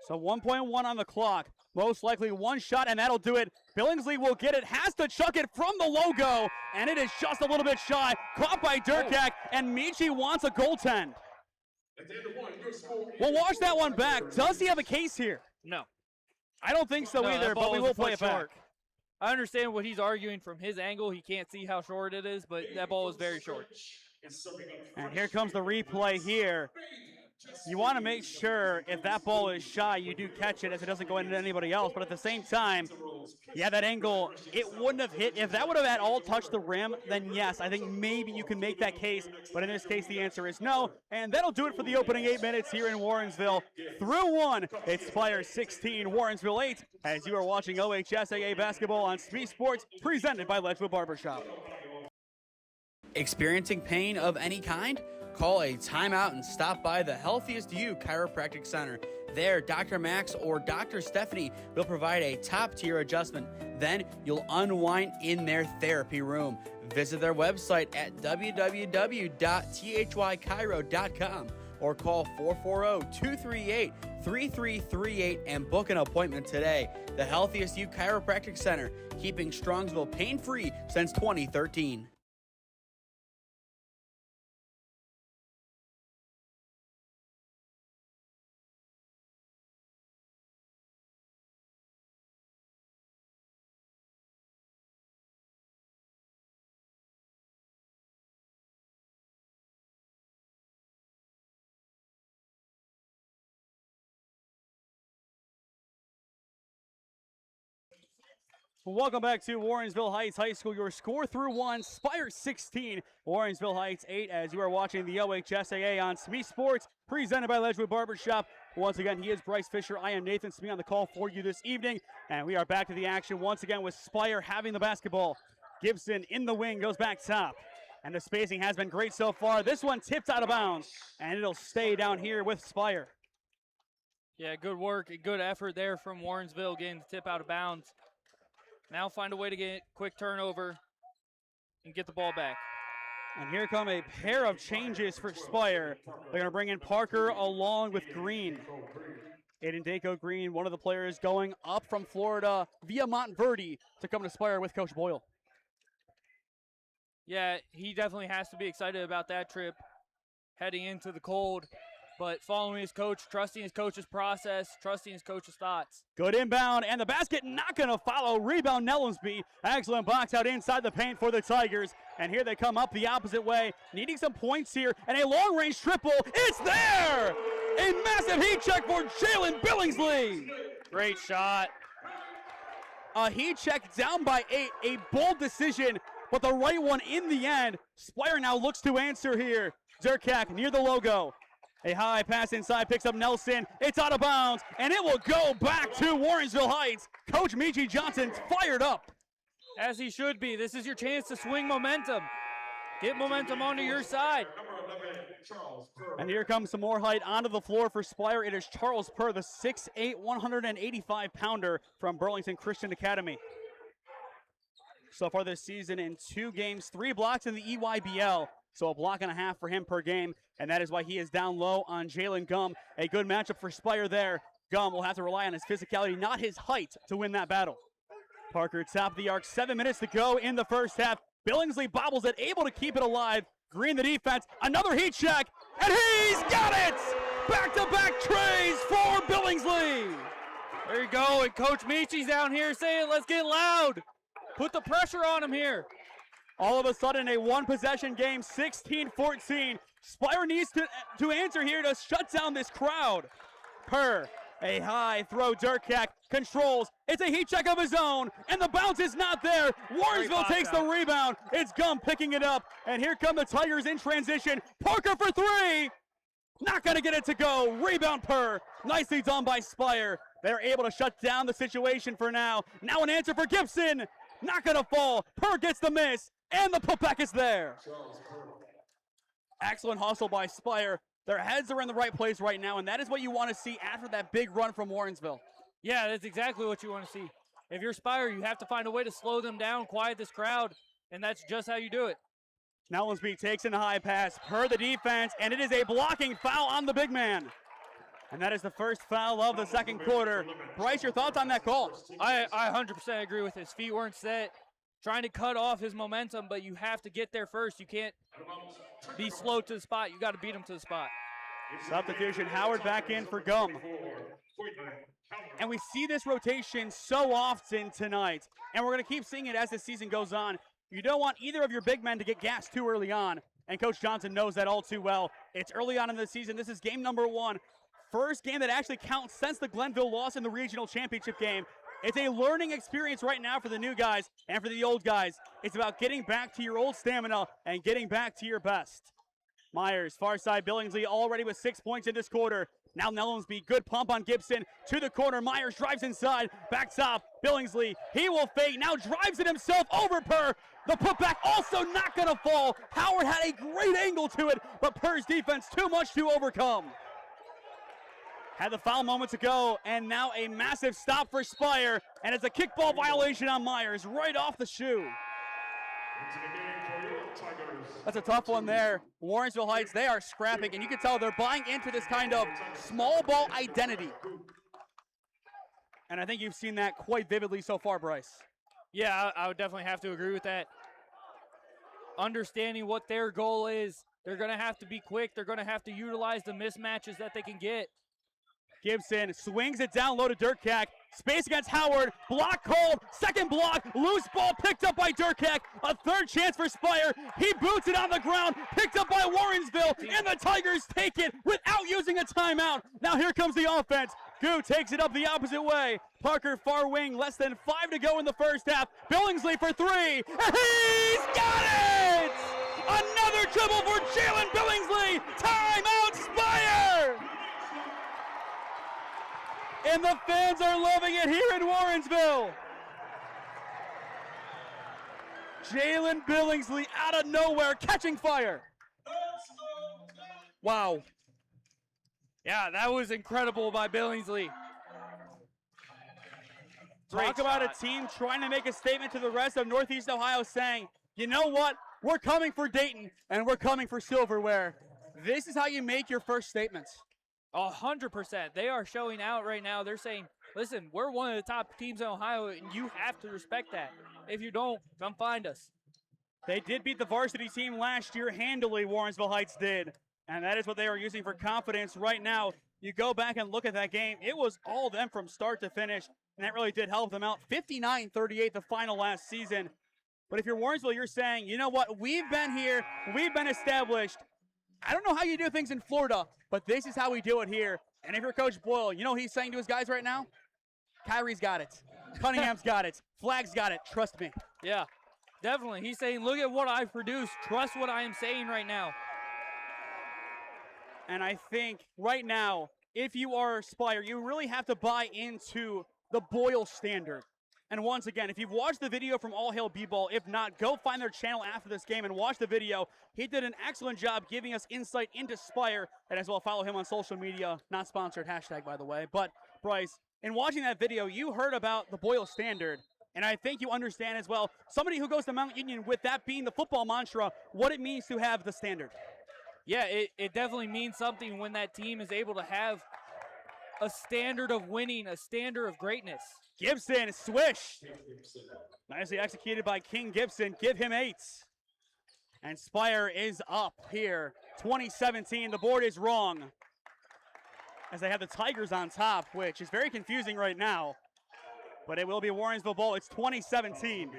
So 1.1 on the clock. Most likely one shot, and that'll do it. Billingsley will get it, has to chuck it from the logo, and it is just a little bit shy. Caught by Durkak, and Michi wants a goaltend. We'll watch that one back. Does he have a case here? No. I don't think so either, but we will play it back. I understand what he's arguing from his angle. He can't see how short it is, but that ball is very short. And here comes the replay here. You want to make sure if that ball is shy, you do catch it as it doesn't go into anybody else. But at the same time, yeah, that angle, it wouldn't have hit. If that would have at all touched the rim, then yes, I think maybe you can make that case. But in this case, the answer is no. And that'll do it for the opening 8 minutes here in Warrensville. Through one, it's Spire 16, Warrensville 8, as you are watching OHSAA basketball on SmeeSports, presented by Ledgewood Barbershop. Experiencing pain of any kind? Call a timeout and stop by the Healthiest You Chiropractic Center. There, Dr. Max or Dr. Stephanie will provide a top-tier adjustment. Then you'll unwind in their therapy room. Visit their website at www.thychiro.com or call 440-238-3338 and book an appointment today. The Healthiest You Chiropractic Center, keeping Strongsville pain-free since 2013. Welcome back to Warrensville Heights High School. Your score through one, Spire 16, Warrensville Heights 8, as you are watching the OHSAA on SmeeSports, presented by Ledgewood Barbershop. Once again, he is Bryce Fisher. I am Nathan Smee on the call for you this evening, and we are back to the action once again with Spire having the basketball. Gibson in the wing, goes back top, and the spacing has been great so far. This one tipped out of bounds, and it'll stay down here with Spire. Yeah, good work, good effort there from Warrensville getting the tip out of bounds. Now find a way to get quick turnover and get the ball back. And here come a pair of changes for Spire. They're going to bring in Parker along with Green. Aiden Dako Green, one of the players going up from Florida via Montverde to come to Spire with Coach Boyle. Yeah, he definitely has to be excited about that trip heading into the cold. But following his coach, trusting his coach's process, trusting his coach's thoughts. Good inbound, and the basket not going to follow. Rebound, Nellensby. Excellent box out inside the paint for the Tigers. And here they come up the opposite way, needing some points here. And a long-range triple. It's there! A massive heat check for Jalen Billingsley. Great shot. A heat check down by 8. A bold decision, but the right one in the end. Spire now looks to answer here. Durkak near the logo. A high pass inside, picks up Nelson. It's out of bounds, and it will go back to Warrensville Heights. Coach Michi Johnson's fired up. As he should be. This is your chance to swing momentum. Get momentum onto your side. And here comes some more height onto the floor for Spire. It is Charles Purr, the 6'8", 185-pounder from Burlington Christian Academy. So far this season in 2 games, 3 blocks in the EYBL. So a block and a half for him per game, and that is why he is down low on Jalen Gum. A good matchup for Spire there. Gum will have to rely on his physicality, not his height, to win that battle. Parker top of the arc, 7 minutes to go in the first half. Billingsley bobbles it, able to keep it alive. Green the defense, another heat check, and he's got it! Back-to-back trays for Billingsley. There you go, and Coach Michi's down here saying, let's get loud. Put the pressure on him here. All of a sudden, a one-possession game, 16-14. Spire needs to answer here to shut down this crowd. Purr, a high throw, Durkak controls. It's a heat check of his own, and the bounce is not there. Warrensville takes the rebound. It's Gum picking it up, and here come the Tigers in transition. Parker for 3. Not going to get it to go. Rebound, Purr. Nicely done by Spire. They're able to shut down the situation for now. Now an answer for Gibson. Not going to fall. Purr gets the miss. And the putback is there. Excellent hustle by Spire. Their heads are in the right place right now, and that is what you want to see after that big run from Warrensville. Yeah, that's exactly what you want to see. If you're Spire, you have to find a way to slow them down, quiet this crowd, and that's just how you do it. Nellensby takes in the high pass, per the defense, and it is a blocking foul on the big man. And that is the first foul of the second quarter. Bryce, your thoughts on that call? I 100% agree with his feet weren't set. Trying to cut off his momentum, but you have to get there first. You can't be slow to the spot. You got to beat him to the spot. Substitution, Howard back in for Gum. And we see this rotation so often tonight, and we're going to keep seeing it as the season goes on. You don't want either of your big men to get gassed too early on. and Coach Johnson knows that all too well. It's early on in the season. This is game number 1. First game that actually counts since the Glenville loss in the regional championship game. It's a learning experience right now for the new guys and for the old guys. It's about getting back to your old stamina and getting back to your best. Myers, far side, Billingsley already with 6 points in this quarter. Now Nellensby, good pump on Gibson to the corner. Myers drives inside, back top. Billingsley, he will fake, now drives it himself over Purr. The putback also not gonna fall. Howard had a great angle to it, but Purr's defense too much to overcome. Had the foul moments ago, and now a massive stop for Spire, and it's a kickball violation on Myers right off the shoe. That's a tough one there. Warrensville Heights, they are scrapping, and you can tell they're buying into this kind of small ball identity. And I think you've seen that quite vividly so far, Bryce. Yeah, I would definitely have to agree with that. Understanding what their goal is, they're going to have to be quick. They're going to have to utilize the mismatches that they can get. Gibson swings it down low to Durkak. Space against Howard. Block called. Second block. Loose ball picked up by Durkak. A third chance for Spire. He boots it on the ground. Picked up by Warrensville. And the Tigers take it without using a timeout. Now here comes the offense. Goo takes it up the opposite way. Parker far wing. Less than 5 to go in the first half. Billingsley for 3. And he's got it! Another dribble for Jalen Billingsley. Timeout Spire! And the fans are loving it here in Warrensville. Jalen Billingsley out of nowhere catching fire. Wow. Yeah, that was incredible by Billingsley. Talk about a team trying to make a statement to the rest of Northeast Ohio saying, you know what, we're coming for Dayton and we're coming for silverware. This is how you make your first statements. 100%. They are showing out right now. They're saying, listen, we're one of the top teams in Ohio, and you have to respect that. If you don't, come find us. They did beat the varsity team last year handily, Warrensville Heights did. And that is what they are using for confidence right now. You go back and look at that game. It was all them from start to finish, and that really did help them out. 59-38 the final last season. But if you're Warrensville, you're saying, you know what, we've been here, we've been established. I don't know how you do things in Florida, but this is how we do it here. And if you're Coach Boyle, you know what he's saying to his guys right now? Kyrie's got it. Cunningham's got it. Flag's got it. Trust me. Yeah, definitely. He's saying, look at what I've produced. Trust what I am saying right now. And I think right now, if you are Spire, you really have to buy into the Boyle standard. And once again, if you've watched the video from All Hail B-Ball, if not, go find their channel after this game and watch the video. He did an excellent job giving us insight into Spire, and as well follow him on social media. Not sponsored, hashtag, by the way. But, Bryce, in watching that video, you heard about the Boyle standard, and I think you understand as well, somebody who goes to Mount Union with that being the football mantra, what it means to have the standard. Yeah, it definitely means something when that team is able to have a standard of winning, a standard of greatness. Gibson, swish. Nicely executed by King Gibson. Give him 8. And Spire is up here. 2017, the board is wrong. As they have the Tigers on top, which is very confusing right now. But it will be Warrensville ball. It's 2017.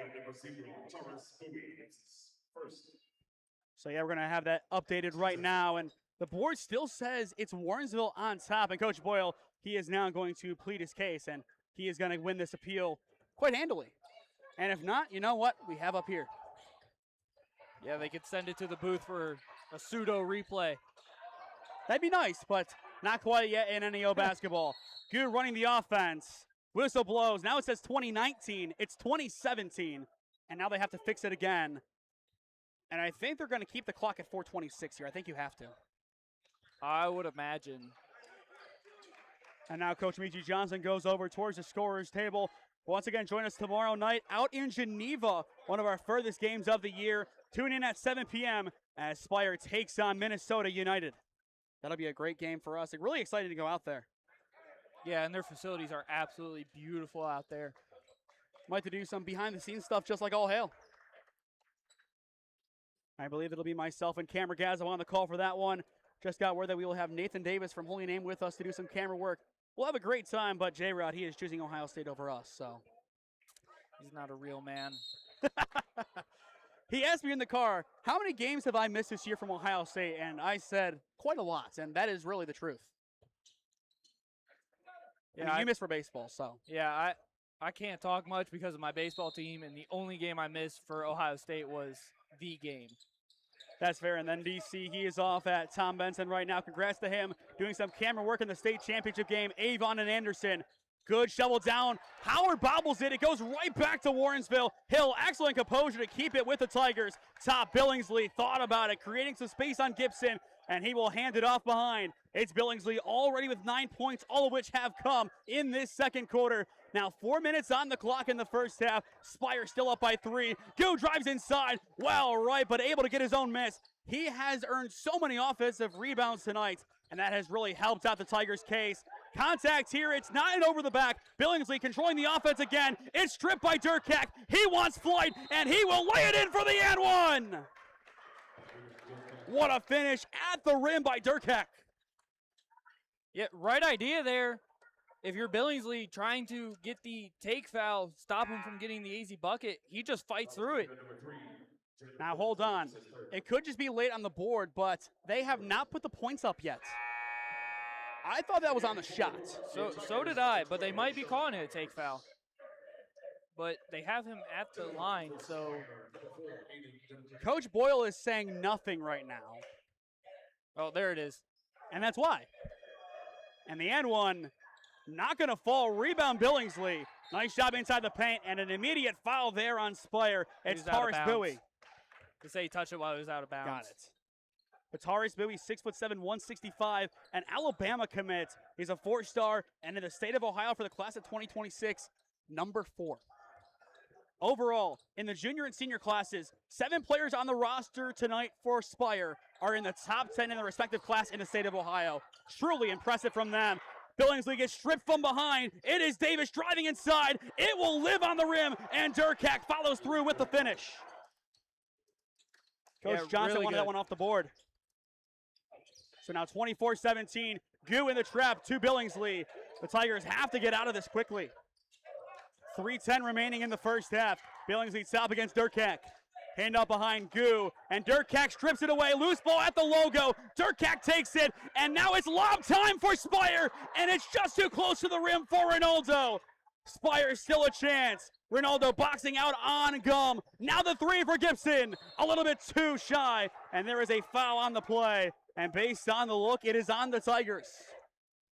So yeah, we're gonna have that updated right now. And the board still says it's Warrensville on top. And Coach Boyle, he is now going to plead his case. And he is going to win this appeal quite handily. And if not, you know what? We have up here. Yeah, they could send it to the booth for a pseudo replay. That'd be nice, but not quite yet in NEO basketball. Good running the offense. Whistle blows. Now it says 2019. It's 2017. And now they have to fix it again. And I think they're going to keep the clock at 4:26 here. I think you have to. I would imagine. And now Coach Michi Johnson goes over towards the scorer's table. Once again, join us tomorrow night out in Geneva, one of our furthest games of the year. Tune in at 7 p.m. as Spire takes on Minnesota United. That'll be a great game for us. I'm really excited to go out there. Yeah, and their facilities are absolutely beautiful out there. Might to do some behind-the-scenes stuff just like All Hail. I believe it'll be myself and Camera Gazzo on the call for that one. Just got word that we will have Nathan Davis from Holy Name with us to do some camera work. We'll have a great time, but J-Rod, he is choosing Ohio State over us, so. He's not a real man. He asked me in the car, how many games have I missed this year from Ohio State? And I said, quite a lot, and that is really the truth. Yeah, you missed for baseball, so. Yeah, I can't talk much because of my baseball team, and the only game I missed for Ohio State was the game. That's fair. And then DC, he is off at Tom Benson right now. Congrats to him doing some camera work in the state championship game. Avon and Anderson. Good shovel down. Howard bobbles it. It goes right back to Warrensville. Hill, excellent composure to keep it with the Tigers. Top Billingsley thought about it, creating some space on Gibson, and he will hand it off behind. It's Billingsley already with 9 points, all of which have come in this second quarter. Now 4 minutes on the clock in the first half. Spire still up by 3. Goo drives inside. Well, right, but able to get his own miss. He has earned so many offensive rebounds tonight, and that has really helped out the Tigers' case. Contact here, it's not over the back. Billingsley controlling the offense again. It's stripped by Durkak. He wants flight, and he will lay it in for the and one. What a finish at the rim by Durkak. Yeah, right idea there. If you're Billingsley trying to get the take foul, stop him from getting the easy bucket, he just fights through it. Now hold on. It could just be late on the board, but they have not put the points up yet. I thought that was on the shot. So did I, but they might be calling it a take foul. But they have him at the line, so. Coach Boyle is saying nothing right now. Oh, there it is. And that's why. And the end one, not going to fall. Rebound Billingsley. Nice job inside the paint, and an immediate foul there on Spire. It's Taurus Bowie. To say he touched it while he was out of bounds. Got it. But Taurus Bowie, 6'7", 165, an Alabama commit. He's a 4-star, and in the state of Ohio for the class of 2026, number 4. Overall, in the junior and senior classes, 7 players on the roster tonight for Spire are in the top 10 in their respective class in the state of Ohio. Truly impressive from them. Billingsley gets stripped from behind. It is Davis driving inside. It will live on the rim, and Durkak follows through with the finish. Coach Johnson really wanted good. that one off the board. So now 24-17, Goo in the trap to Billingsley. The Tigers have to get out of this quickly. 3:10 remaining in the first half. Billingsley top against Durkak. Hand up behind Goo, and Durkak strips it away. Loose ball at the logo. Durkak takes it, and now it's lob time for Spire, and it's just too close to the rim for Ronaldo. Spire still a chance. Ronaldo boxing out on Gum. Now the 3 for Gibson. A little bit too shy, and there is a foul on the play. And based on the look, it is on the Tigers.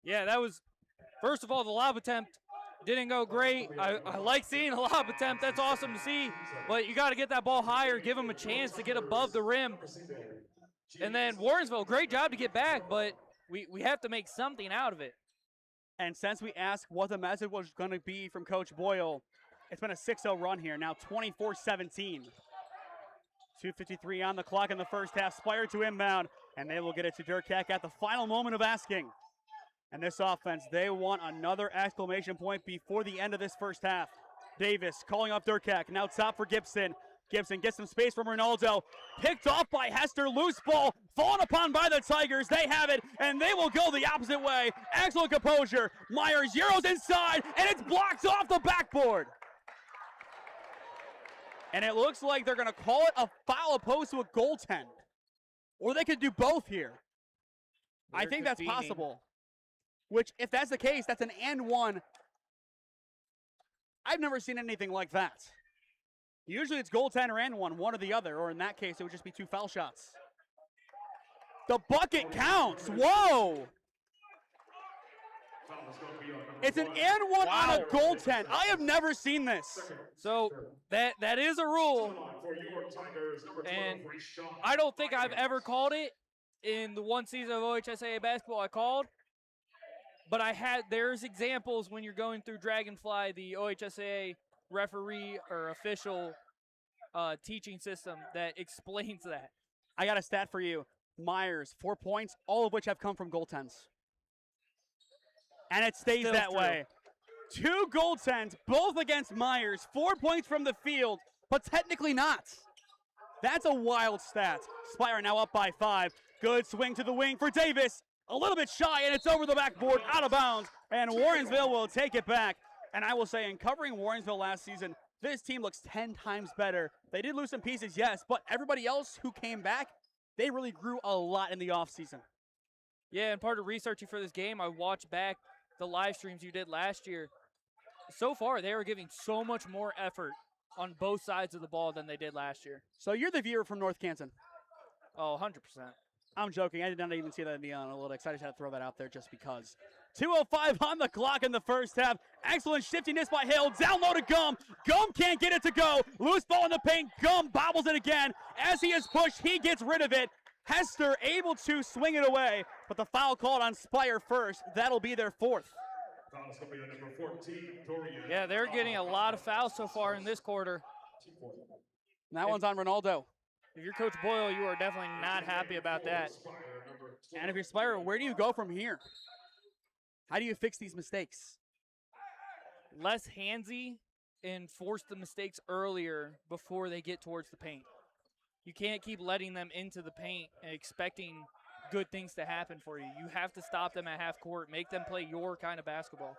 Yeah, that was, first of all, the lob attempt didn't go great. I like seeing a lob attempt. That's awesome to see. But you got to get that ball higher, give him a chance to get above the rim. And then Warrensville, great job to get back, but we have to make something out of it. And since we asked what the message was going to be from Coach Boyle, it's been a 6-0 run here, now 24-17. 2:53 on the clock in the first half. Spire to inbound, and they will get it to Durkak at the final moment of asking. And this offense, they want another exclamation point before the end of this first half. Davis calling up Durkak, now top for Gibson. Gibson gets some space from Ronaldo. Picked off by Hester, loose ball, fallen upon by the Tigers. They have it, and they will go the opposite way. Excellent composure. Myers Euros inside, and it's blocked off the backboard. And it looks like they're going to call it a foul opposed to a goaltend. Or they could do both here. I think that's possible. Which, if that's the case, that's an and one. I've never seen anything like that. Usually it's goaltender or and one or the other. Or in that case, it would just be 2 foul shots. The bucket counts. Whoa. It's an and one on a goaltend. I have never seen this. So that is a rule, and I don't think I've ever called it in the one season of OHSAA basketball I called, but there's examples when you're going through Dragonfly, the OHSAA referee or official teaching system that explains that. I got a stat for you. Myers, 4 points, all of which have come from goaltends. And it stays that way. 2 goaltends, both against Myers. 4 points from the field, but technically not. That's a wild stat. Spire now up by 5. Good swing to the wing for Davis. A little bit shy, and it's over the backboard, out of bounds. And Warrensville will take it back. And I will say, in covering Warrensville last season, this team looks 10 times better. They did lose some pieces, yes, but everybody else who came back, they really grew a lot in the offseason. Yeah, and part of researching for this game, I watched back the live streams you did last year. So far, they are giving so much more effort on both sides of the ball than they did last year. So you're the viewer from North Canton. Oh, 100%. I'm joking. I did not even see that in the analytics. I just had to throw that out there just because. 2:05 on the clock in the first half. Excellent shiftiness by Hill. Down low to Gum. Gum can't get it to go. Loose ball in the paint. Gum bobbles it again. As he is pushed, he gets rid of it. Hester able to swing it away, but the foul called on Spire first. That'll be their fourth. Yeah, they're getting a lot of fouls so far in this quarter. And that one's on Ronaldo. If you're Coach Boyle, you are definitely not happy about that. And if you're Spire, where do you go from here? How do you fix these mistakes? Less handsy and force the mistakes earlier before they get towards the paint. You can't keep letting them into the paint and expecting good things to happen for you. You have to stop them at half court, make them play your kind of basketball.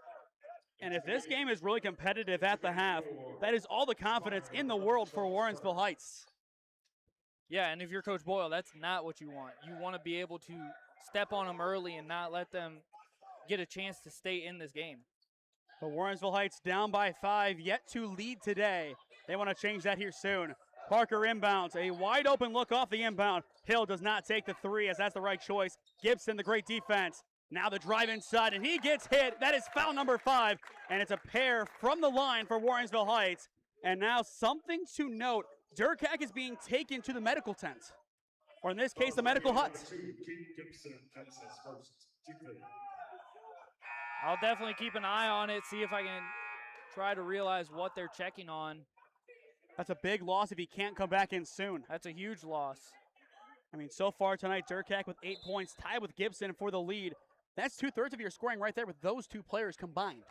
And if this game is really competitive at the half, that is all the confidence in the world for Warrensville Heights. Yeah, and if you're Coach Boyle, that's not what you want. You want to be able to step on them early and not let them get a chance to stay in this game. But Warrensville Heights down by 5, yet to lead today. They want to change that here soon. Parker inbounds, a wide open look off the inbound. Hill does not take the three as that's the right choice. Gibson, the great defense. Now the drive inside, and he gets hit. That is foul number 5, and it's a pair from the line for Warrensville Heights. And now something to note, Durkak is being taken to the medical tent, or in this case, the medical hut. I'll definitely keep an eye on it, see if I can try to realize what they're checking on. That's a big loss if he can't come back in soon. That's a huge loss. I mean, so far tonight, Durkak with 8 points, tied with Gibson for the lead. That's 2/3 of your scoring right there with those two players combined.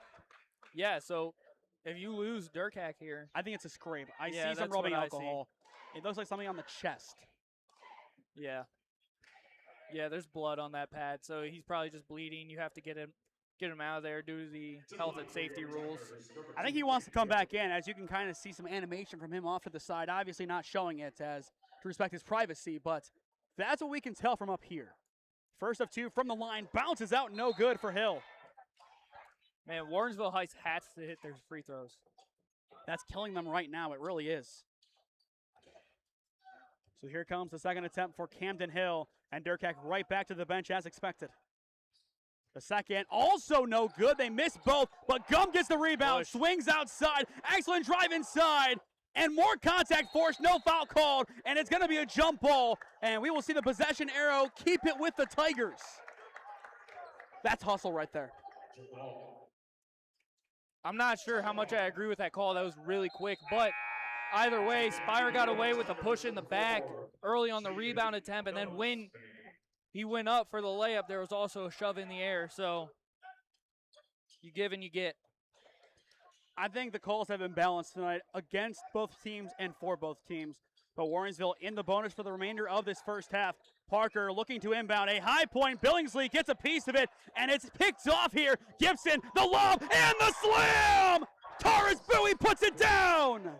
Yeah, so if you lose Durkak here. I think it's a scrape. I Yeah, see some that's rubbing what I alcohol. It looks like something on the chest. Yeah. Yeah, there's blood on that pad, so he's probably just bleeding. You have to get him out of there due to the health and safety rules. I think he wants to come back in, as you can kind of see some animation from him off to the side. Obviously not showing it as to respect his privacy, but that's what we can tell from up here. First of 2 from the line, bounces out, no good for Hill. Man, Warrensville Heights has to hit their free throws. That's killing them right now. It really is. So here comes the second attempt for Camden Hill, and Durkak right back to the bench as expected. The second, also no good. They miss both, but Gum gets the rebound, swings outside, excellent drive inside, and more contact forced, no foul called, and it's going to be a jump ball, and we will see the possession arrow keep it with the Tigers. That's hustle right there. I'm not sure how much I agree with that call. That was really quick, but either way, Spire got away with a push in the back early on the rebound attempt, and then when he went up for the layup, there was also a shove in the air, so you give and you get. I think the calls have been balanced tonight against both teams and for both teams. But Warrensville in the bonus for the remainder of this first half. Parker looking to inbound. A high point. Billingsley gets a piece of it, and it's picked off here. Gibson, the lob, and the slam! Taurus Bowie puts it down!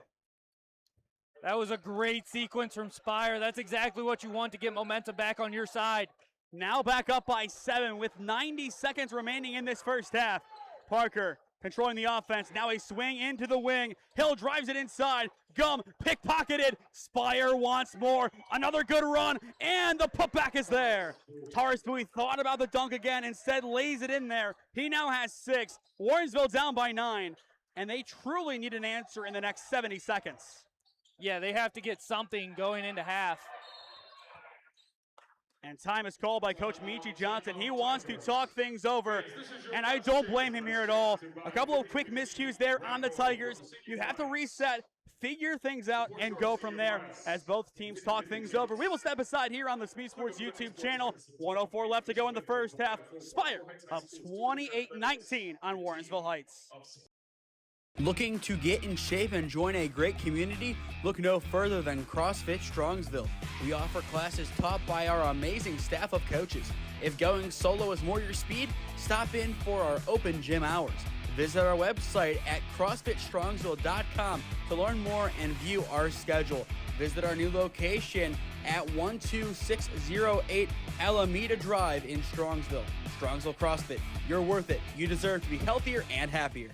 That was a great sequence from Spire. That's exactly what you want to get momentum back on your side. Now back up by 7 with 90 seconds remaining in this first half. Parker controlling the offense. Now a swing into the wing. Hill drives it inside. Gum pickpocketed. Spire wants more. Another good run, and the putback is there. Taurus Bowie thought about the dunk again, instead lays it in there. He now has 6. Warrensville down by 9, and they truly need an answer in the next 70 seconds. Yeah, they have to get something going into half. And time is called by Coach Michi Johnson. He wants to talk things over, and I don't blame him here at all. A couple of quick miscues there on the Tigers. You have to reset, figure things out, and go from there as both teams talk things over. We will step aside here on the SmeeSports YouTube channel. 1:04 left to go in the first half. Spire up 28-19 on Warrensville Heights. Looking to get in shape and join a great community? Look no further than CrossFit Strongsville. We offer classes taught by our amazing staff of coaches. If going solo is more your speed, stop in for our open gym hours. Visit our website at CrossFitStrongsville.com to learn more and view our schedule. Visit our new location at 12608 Alameda Drive in Strongsville. Strongsville CrossFit, you're worth it. You deserve to be healthier and happier.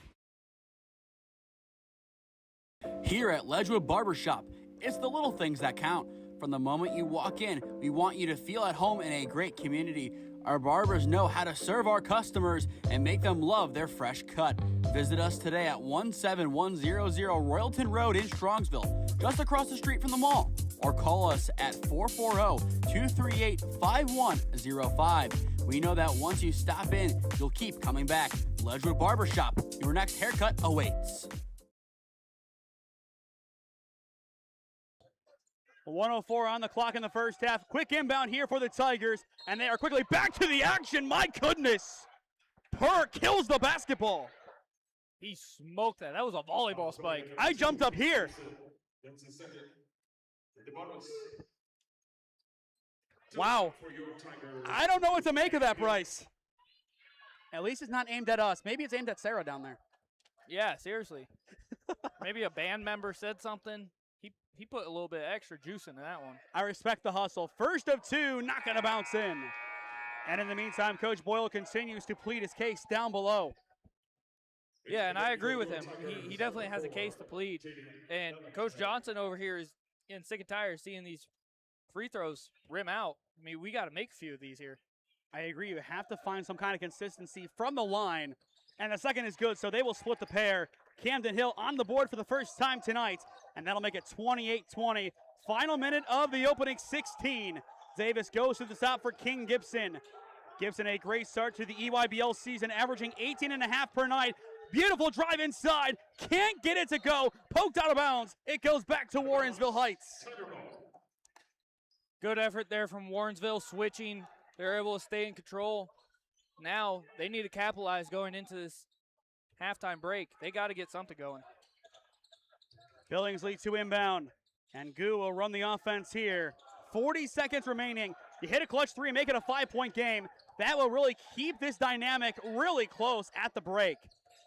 Here at Ledgewood Barbershop, it's the little things that count. From the moment you walk in, we want you to feel at home in a great community. Our barbers know how to serve our customers and make them love their fresh cut. Visit us today at 17100 Royalton Road in Strongsville, just across the street from the mall. Or call us at 440-238-5105. We know that once you stop in, you'll keep coming back. Ledgewood Barbershop, your next haircut awaits. 104 on the clock in the first half. Quick inbound here for the Tigers, and they are quickly back to the action. My goodness. Purr kills the basketball. He smoked that. That was a volleyball spike. I jumped up here. Wow. I don't know what to make of that, Bryce. At least it's not aimed at us. Maybe it's aimed at Sarah down there. Yeah, seriously. Maybe a band member said something. He put a little bit of extra juice into that one. I respect the hustle. First of two, not going to bounce in. And in the meantime, Coach Boyle continues to plead his case down below. Yeah, and I agree with him. He definitely has a case to plead. And Coach Johnson over here is getting sick and tired of seeing these free throws rim out. I mean, we got to make a few of these here. I agree. You have to find some kind of consistency from the line. And the second is good, so they will split the pair. Camden Hill on the board for the first time tonight, and that'll make it 28-20. Final minute of the opening 16. Davis goes to the stop for King Gibson. Gibson, a great start to the EYBL season, averaging 18.5 per night. Beautiful drive inside. Can't get it to go. Poked out of bounds. It goes back to Warrensville Heights. Good effort there from Warrensville, switching. They're able to stay in control. Now they need to capitalize going into this halftime break. They got to get something going. Billingsley to inbound, and Gu will run the offense here. 40 seconds remaining. You hit a clutch three, make it a 5-point game. That will really keep this dynamic really close at the break.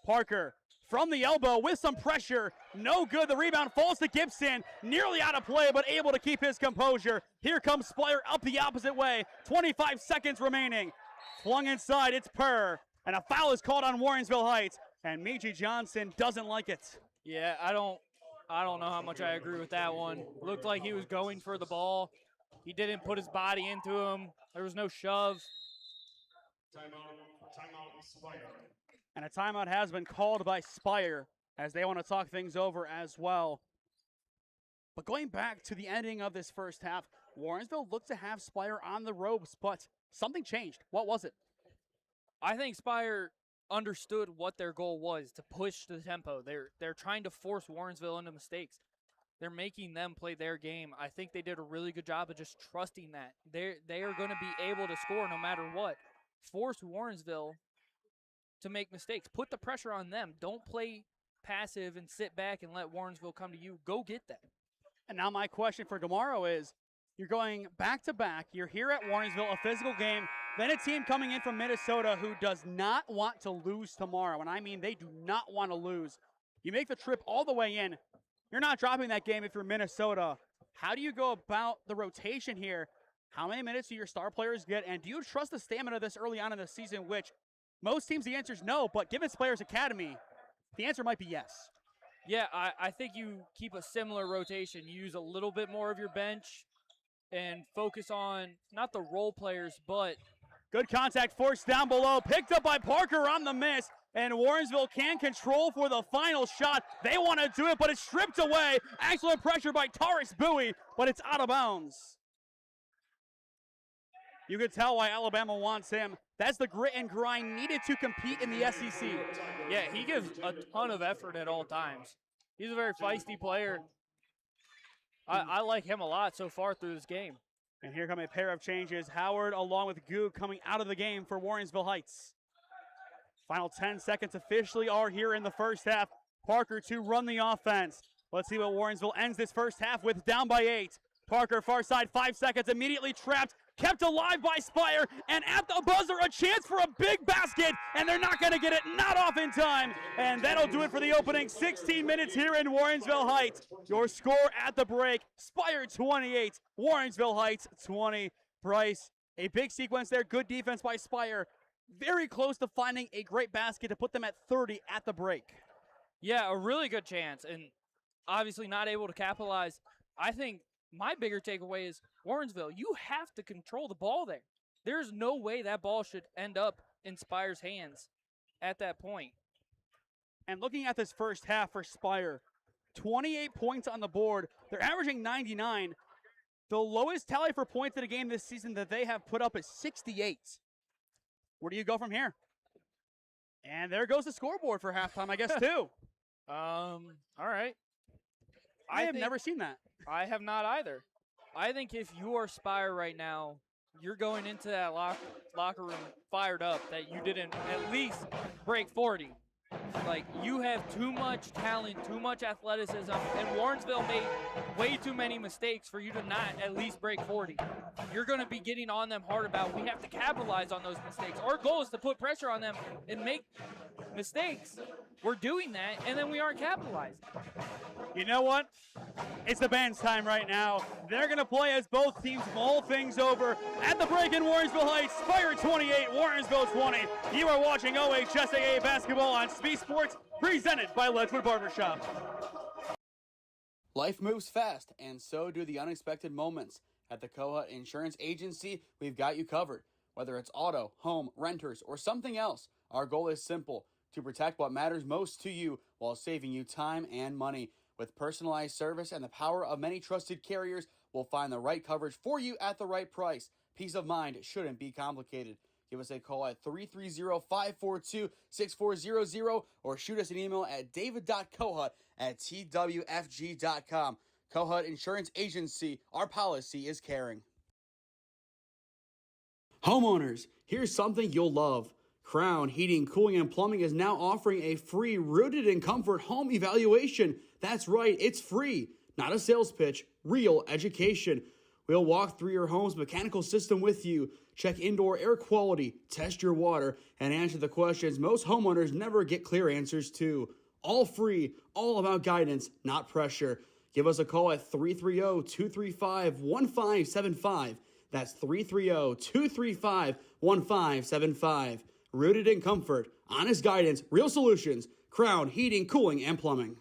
Parker from the elbow with some pressure. No good. The rebound falls to Gibson. Nearly out of play, but able to keep his composure. Here comes Spire up the opposite way. 25 seconds remaining. Flung inside, it's Purr. And a foul is called on Warrensville Heights. And Michi Johnson doesn't like it. Yeah, I don't know how much I agree with that one. Looked like he was going for the ball. He didn't put his body into him. There was no shove. Timeout, Spire. And a timeout has been called by Spire as they want to talk things over as well. But going back to the ending of this first half, Warrensville looked to have Spire on the ropes, but something changed. What was it? I think Spire understood what their goal was, to push the tempo. They're trying to force Warrensville into mistakes. They're making them play their game. I think they did a really good job of just trusting that. They are going to be able to score no matter what. Force Warrensville to make mistakes. Put the pressure on them. Don't play passive and sit back and let Warrensville come to you. Go get that. And now my question for tomorrow is, you're going back-to-back. You're here at Warrensville, a physical game. Then a team coming in from Minnesota who does not want to lose tomorrow. And I mean, they do not want to lose. You make the trip all the way in. You're not dropping that game if you're Minnesota. How do you go about the rotation here? How many minutes do your star players get? And do you trust the stamina this early on in the season, which most teams, the answer is no, but given Spire's Academy, the answer might be yes. Yeah, I think you keep a similar rotation. You use a little bit more of your bench and focus on not the role players, but... Good contact forced down below, picked up by Parker on the miss, and Warrensville can control for the final shot. They want to do it, but it's stripped away. Excellent pressure by Taurus Bowie, but it's out of bounds. You can tell why Alabama wants him. That's the grit and grind needed to compete in the SEC. Yeah, he gives a ton of effort at all times. He's a very feisty player. I like him a lot so far through this game. And here come a pair of changes. Howard along with Gu coming out of the game for Warrensville Heights. Final 10 seconds officially are here in the first half. Parker to run the offense. Let's see what Warrensville ends this first half with, down by 8. Parker far side, 5 seconds, immediately trapped. kept alive by Spire, and at the buzzer, a chance for a big basket, and they're not going to get it, not off in time. And that'll do it for the opening 16 minutes here in Warrensville Heights. Your score at the break, Spire 28, Warrensville Heights 20. Bryce, a big sequence there, good defense by Spire. Very close to finding a great basket to put them at 30 at the break. Yeah, a really good chance, and obviously not able to capitalize. I think my bigger takeaway is Warrensville, you have to control the ball there. There's no way that ball should end up in Spire's hands at that point. And looking at this first half for Spire, 28 points on the board. They're averaging 99. The lowest tally for points in a game this season that they have put up is 68. Where do you go from here? And there goes the scoreboard for halftime, I guess, too. All right. I have never seen that. I have not either. I think if you are Spire right now, you're going into that locker room fired up that you didn't at least break 40. Like, you have too much talent, too much athleticism, and Warrensville made way too many mistakes for you to not at least break 40. You're going to be getting on them hard about, we have to capitalize on those mistakes. Our goal is to put pressure on them and make mistakes. We're doing that, and then we aren't capitalizing. You know what? It's the band's time right now. They're going to play as both teams mull things over. At the break in Warrensville Heights, Spire 28, Warrensville 20. You are watching OHSAA basketball on SmeeSports, presented by Ledgewood Barbershop. Life moves fast, and so do the unexpected moments. At the Koha Insurance Agency, we've got you covered. Whether it's auto, home, renters, or something else, our goal is simple: to protect what matters most to you while saving you time and money. With personalized service and the power of many trusted carriers, we'll find the right coverage for you at the right price. Peace of mind shouldn't be complicated. Give us a call at 330-542-6400 or shoot us an email at david.kohut@twfg.com. Kohut Insurance Agency, our policy is caring. Homeowners, here's something you'll love. Crown Heating, Cooling, and Plumbing is now offering a free Rooted in Comfort home evaluation. That's right, it's free. Not a sales pitch, real education. We'll walk through your home's mechanical system with you, check indoor air quality, test your water, and answer the questions most homeowners never get clear answers to. All free, all about guidance, not pressure. Give us a call at 330-235-1575. That's 330-235-1575. Rooted in Comfort, honest guidance, real solutions. Crown Heating, Cooling, and Plumbing.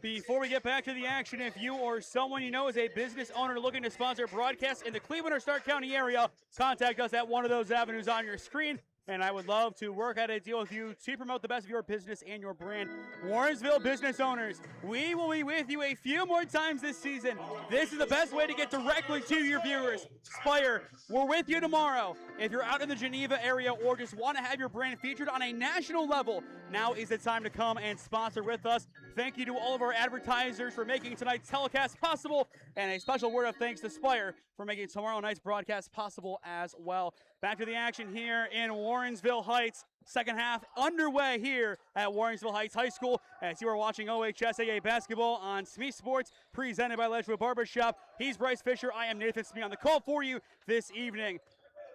Before we get back to the action, if you or someone you know is a business owner looking to sponsor broadcasts in the Cleveland or Stark County area, contact us at one of those avenues on your screen, and I would love to work out a deal with you to promote the best of your business and your brand. Warrensville business owners, we will be with you a few more times this season. This is the best way to get directly to your viewers. Spire, we're with you tomorrow. If you're out in the Geneva area or just want to have your brand featured on a national level, now is the time to come and sponsor with us. Thank you to all of our advertisers for making tonight's telecast possible, and a special word of thanks to Spire for making tomorrow night's broadcast possible as well. Back to the action here in Warrensville Heights. Second half underway here at Warrensville Heights High School as you are watching OHSAA basketball on SmeeSports, presented by Ledgewood Barbershop. He's Bryce Fisher. I am Nathan Smee on the call for you this evening.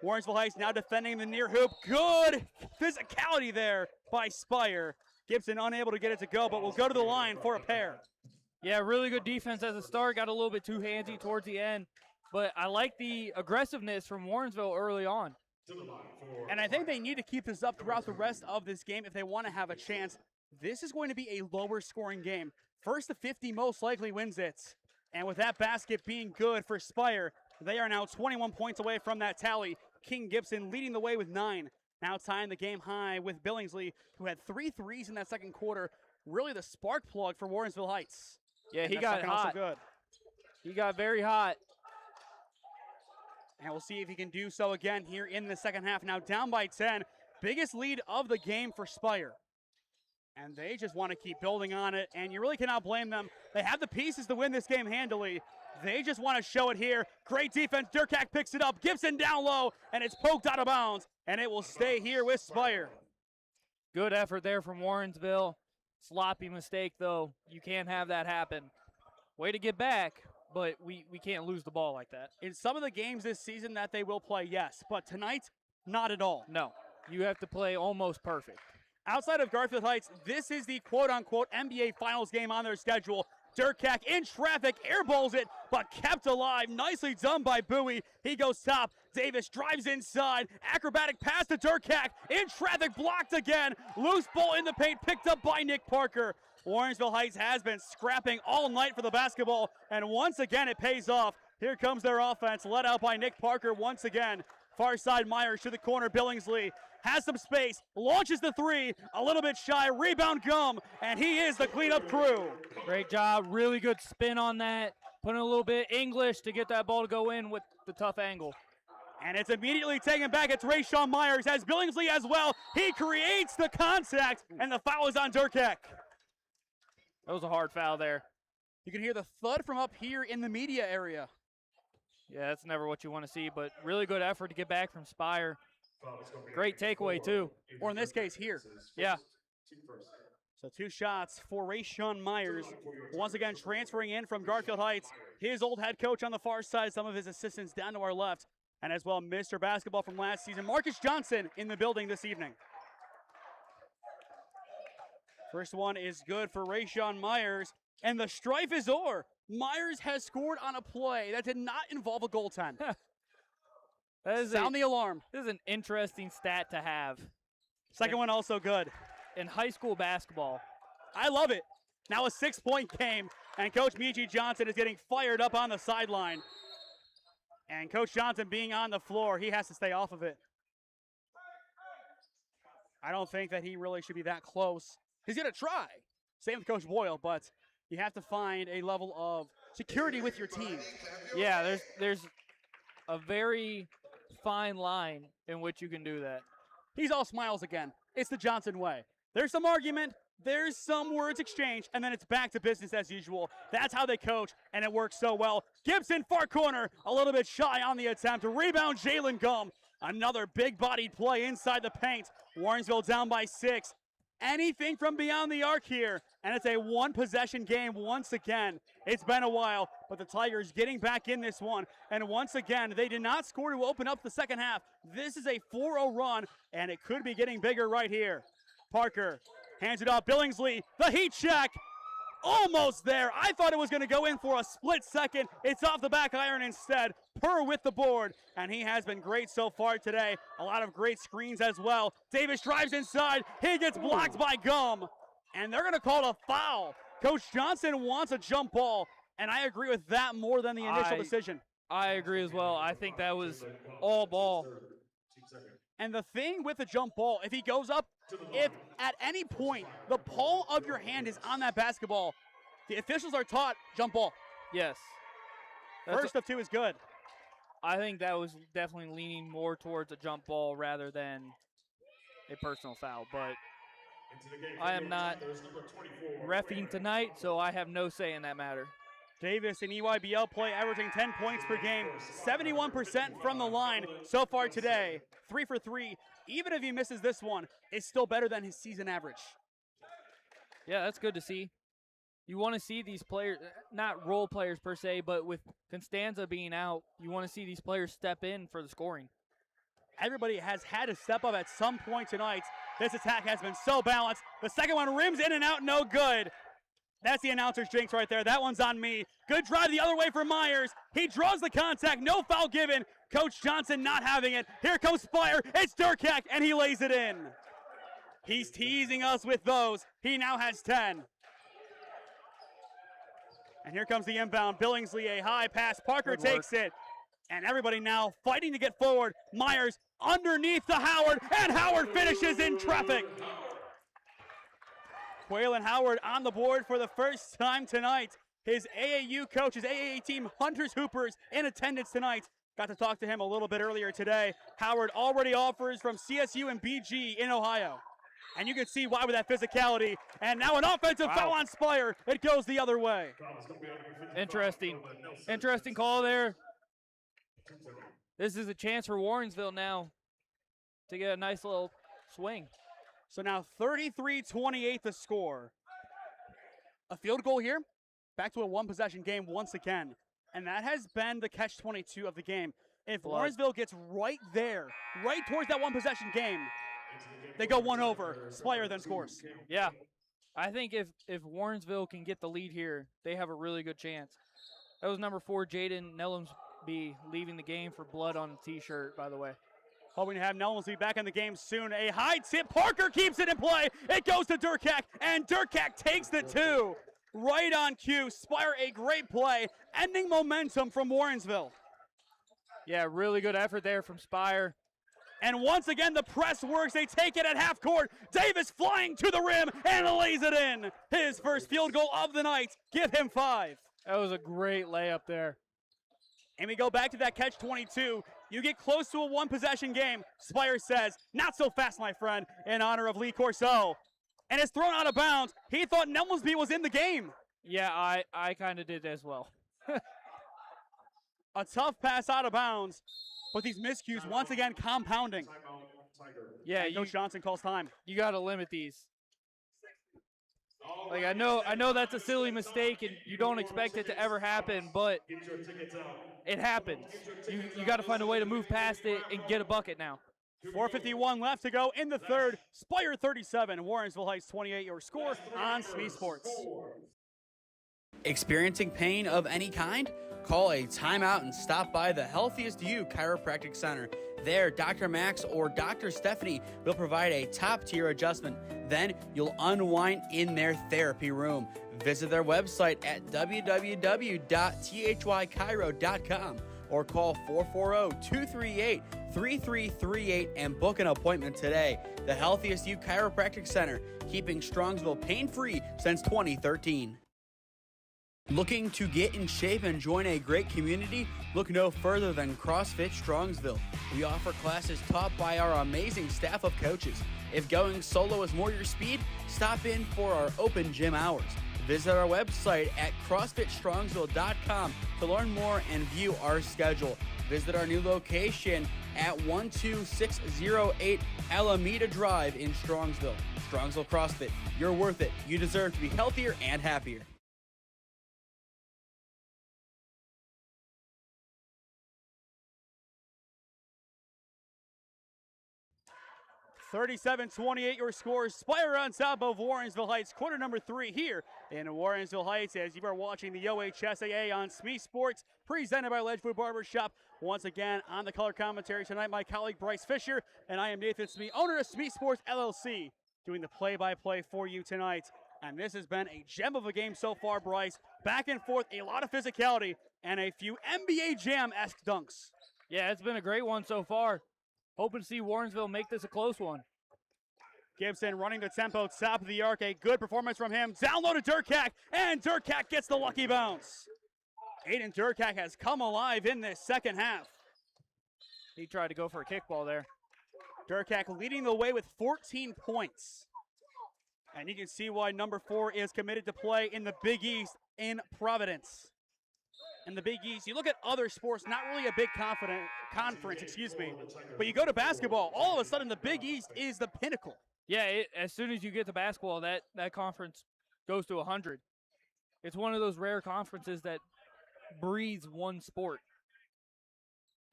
Warrensville Heights now defending the near hoop. Good physicality there by Spire. Gibson unable to get it to go, but will go to the line for a pair. Yeah, really good defense as a start. Got a little bit too handsy towards the end. But I like the aggressiveness from Warrensville early on. And I think they need to keep this up throughout the rest of this game if they want to have a chance. This is going to be a lower scoring game. First to 50 most likely wins it. And with that basket being good for Spire, they are now 21 points away from that tally. King Gibson leading the way with 9. Now tying the game high with Billingsley, who had 3 threes in that second quarter. Really the spark plug for Warrensville Heights. Yeah, he got hot. Good. He got very hot. And we'll see if he can do so again here in the second half. Now down by 10. Biggest lead of the game for Spire. And they just want to keep building on it, and you really cannot blame them. They have the pieces to win this game handily. They just want to show it here. Great defense. Durkak picks it up. Gibson down low, and it's poked out of bounds, and it will stay here with Spire. Good effort there from Warrensville. Sloppy mistake, though. You can't have that happen. Way to get back, but we can't lose the ball like that. In some of the games this season that they will play, yes, but tonight, not at all. No, you have to play almost perfect. Outside of Garfield Heights, this is the quote-unquote NBA Finals game on their schedule. Durkak in traffic, airballs it, but kept alive. Nicely done by Bowie. He goes top. Davis drives inside. Acrobatic pass to Durkak. In traffic, blocked again. Loose ball in the paint, picked up by Nick Parker. Warrensville Heights has been scrapping all night for the basketball, and once again it pays off. Here comes their offense, led out by Nick Parker once again. Far side Myers to the corner, Billingsley. Has some space, launches the 3, a little bit shy, rebound Gum, and he is the cleanup crew. Great job, really good spin on that. Putting a little bit English to get that ball to go in with the tough angle. And it's immediately taken back. It's Rayshawn Myers, has Billingsley as well. He creates the contact, and the foul is on Durkak. That was a hard foul there. You can hear the thud from up here in the media area. Yeah, that's never what you want to see, but really good effort to get back from Spire. Great takeaway, too. Or in this case, here. Yeah. So 2 shots for Rayshawn Myers. Once again, transferring in from Garfield Heights. His old head coach on the far side, some of his assistants down to our left. And as well, Mr. Basketball from last season, Marcus Johnson in the building this evening. First one is good for Rayshawn Myers. And the strife is o'er. Myers has scored on a play that did not involve a goaltend. Sound the alarm. This is an interesting stat to have. Second one also good. In high school basketball. I love it. Now a 6-point game, and Coach Michi Johnson is getting fired up on the sideline. And Coach Johnson being on the floor, he has to stay off of it. I don't think that he really should be that close. He's going to try. Same with Coach Boyle, but you have to find a level of security with your team. Yeah, there's a very fine line in which you can do that. He's all smiles again. It's the Johnson way. There's some argument, there's some words exchanged, and then it's back to business as usual. That's how they coach, and it works so well. Gibson, far corner, a little bit shy on the attempt. Rebound, Jalen Gum. Another big-bodied play inside the paint. Warrensville down by 6. Anything from beyond the arc here, and it's a 1-possession game once again. It's been a while, but the Tigers getting back in this one, and once again, they did not score to open up the second half. This is a 4-0 run, and it could be getting bigger right here. Parker hands it off. Billingsley, the heat check, almost there. I thought it was going to go in for a split second. It's off the back iron instead. Purr with the board, and he has been great so far today. A lot of great screens as well. Davis drives inside. He gets blocked by Gum, and they're going to call a foul. Coach Johnson wants a jump ball, and I agree with that more than the initial decision. I agree as well. I think that was all ball. And the thing with the jump ball, if he goes up, if at any point the palm of your hand is on that basketball, the officials are taught jump ball. Yes. First of two is good. I think that was definitely leaning more towards a jump ball rather than a personal foul. But I am not reffing tonight, so I have no say in that matter. Davis in EYBL play averaging 10 points per game, 71% from the line so far today, 3 for 3. Even if he misses this one, it's still better than his season average. Yeah, that's good to see. You want to see these players, not role players per se, but with Constanza being out, you want to see these players step in for the scoring. Everybody has had to step up at some point tonight. This attack has been so balanced. The second one rims in and out, no good. That's the announcer's jinx right there. That one's on me. Good drive the other way for Myers. He draws the contact, no foul given. Coach Johnson not having it. Here comes Spire. It's Durkak, and he lays it in. He's teasing us with those. He now has 10. And here comes the inbound. Billingsley, a high pass. Parker takes it. And everybody now fighting to get forward. Myers underneath to Howard, and Howard finishes in traffic. Quaylen Howard on the board for the first time tonight. His AAU coach, his AAA team, Hunters Hoopers, in attendance tonight. Got to talk to him a little bit earlier today. Howard already offers from CSU and BG in Ohio. And you can see why with that physicality. And now an offensive foul on Spire. It goes the other way. Interesting. Interesting call there. This is a chance for Warrensville now to get a nice little swing. So now 33-28 the score. A field goal here. Back to a one-possession game once again. And that has been the catch-22 of the game. If Warrensville gets right there, right towards that one-possession game, they go one over. Spire then scores. Yeah. I think if Warrensville can get the lead here, they have a really good chance. That was number 4, Jaden Nellumsby, leaving the game for blood on the T-shirt, by the way. Hoping to have Nellumsby back in the game soon. A high tip. Parker keeps it in play. It goes to Durkak, and Durkak takes the 2. Right on cue. Spire, a great play, ending momentum from Warrensville. Yeah, really good effort there from Spire. And once again, the press works. They take it at half court. Davis flying to the rim and lays it in. His first field goal of the night. Give him 5. That was a great layup there. And we go back to that catch-22. You get close to a one-possession game. Spire says, not so fast, my friend, in honor of Lee Corso. And it's thrown out of bounds. He thought Nellumsby was in the game. Yeah, I kind of did as well. A tough pass out of bounds, but these miscues once again compounding. Yeah, Coach Johnson calls time. You got to limit these. Like I know that's a silly mistake and you don't expect it to ever happen, but it happens. You got to find a way to move past it and get a bucket now. 4:51 left to go in the third. Spire 37, Warrensville Heights 28. Your score on SmeeSports. Experiencing pain of any kind? Call a timeout and stop by the Healthiest You Chiropractic Center. There, Dr. Max or Dr. Stephanie will provide a top-tier adjustment. Then you'll unwind in their therapy room. Visit their website at www.thychiro.com or call 440-238-3338 and book an appointment today. The Healthiest You Chiropractic Center, keeping Strongsville pain-free since 2013. Looking to get in shape and join a great community? Look no further than CrossFit Strongsville. We offer classes taught by our amazing staff of coaches. If going solo is more your speed, stop in for our open gym hours. Visit our website at CrossFitStrongsville.com to learn more and view our schedule. Visit our new location at 12608 Alameda Drive in Strongsville. Strongsville CrossFit, you're worth it. You deserve to be healthier and happier. 37-28 your score. Spire on top of Warrensville Heights. Quarter number 3 here in Warrensville Heights as you are watching the OHSAA on SmeeSports, presented by Ledgewood Barbershop. Once again on the color commentary tonight, my colleague Bryce Fisher, and I am Nathan Smee, owner of SmeeSports LLC, doing the play-by-play for you tonight And this has been a gem of a game so far, Bryce. Back and forth, a lot of physicality, and a few NBA Jam-esque dunks. Yeah, it's been a great one so far. Hoping to see Warrensville make this a close one. Gibson running the tempo, top of the arc. A good performance from him. Down low to Durkak, and Durkak gets the lucky bounce. Aiden Durkak has come alive in this second half. He tried to go for a kickball there. Durkak leading the way with 14 points. And you can see why number 4 is committed to play in the Big East in Providence. In the Big East, you look at other sports, not really a big conference, but you go to basketball, all of a sudden the Big East is the pinnacle. Yeah, as soon as you get to basketball, that conference goes to 100. It's one of those rare conferences that breathes one sport.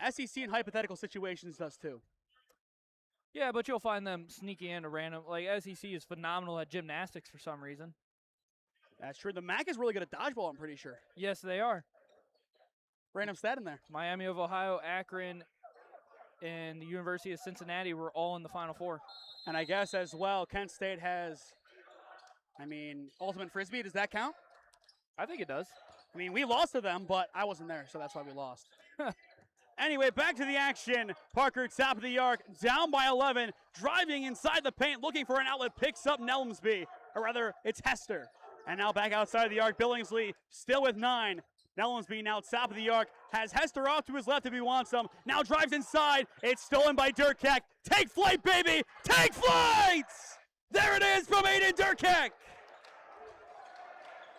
SEC in hypothetical situations does too. Yeah, but you'll find them sneaking into random. Like, SEC is phenomenal at gymnastics for some reason. That's true. The MAC is really good at dodgeball, I'm pretty sure. Yes, they are. Random stat in there. Miami of Ohio, Akron, and the University of Cincinnati were all in the Final Four. And I guess as well, Kent State has, Ultimate Frisbee. Does that count? I think it does. We lost to them, but I wasn't there, so that's why we lost. Anyway, back to the action. Parker, top of the arc, down by 11, driving inside the paint, looking for an outlet, picks up Nelmsby, or rather, it's Hester. And now back outside the arc, Billingsley still with 9. Nelmsby now top of the arc, has Hester off to his left if he wants some. Now drives inside. It's stolen by Durkak. Take flight, baby! Take flight! There it is from Aiden Durkak.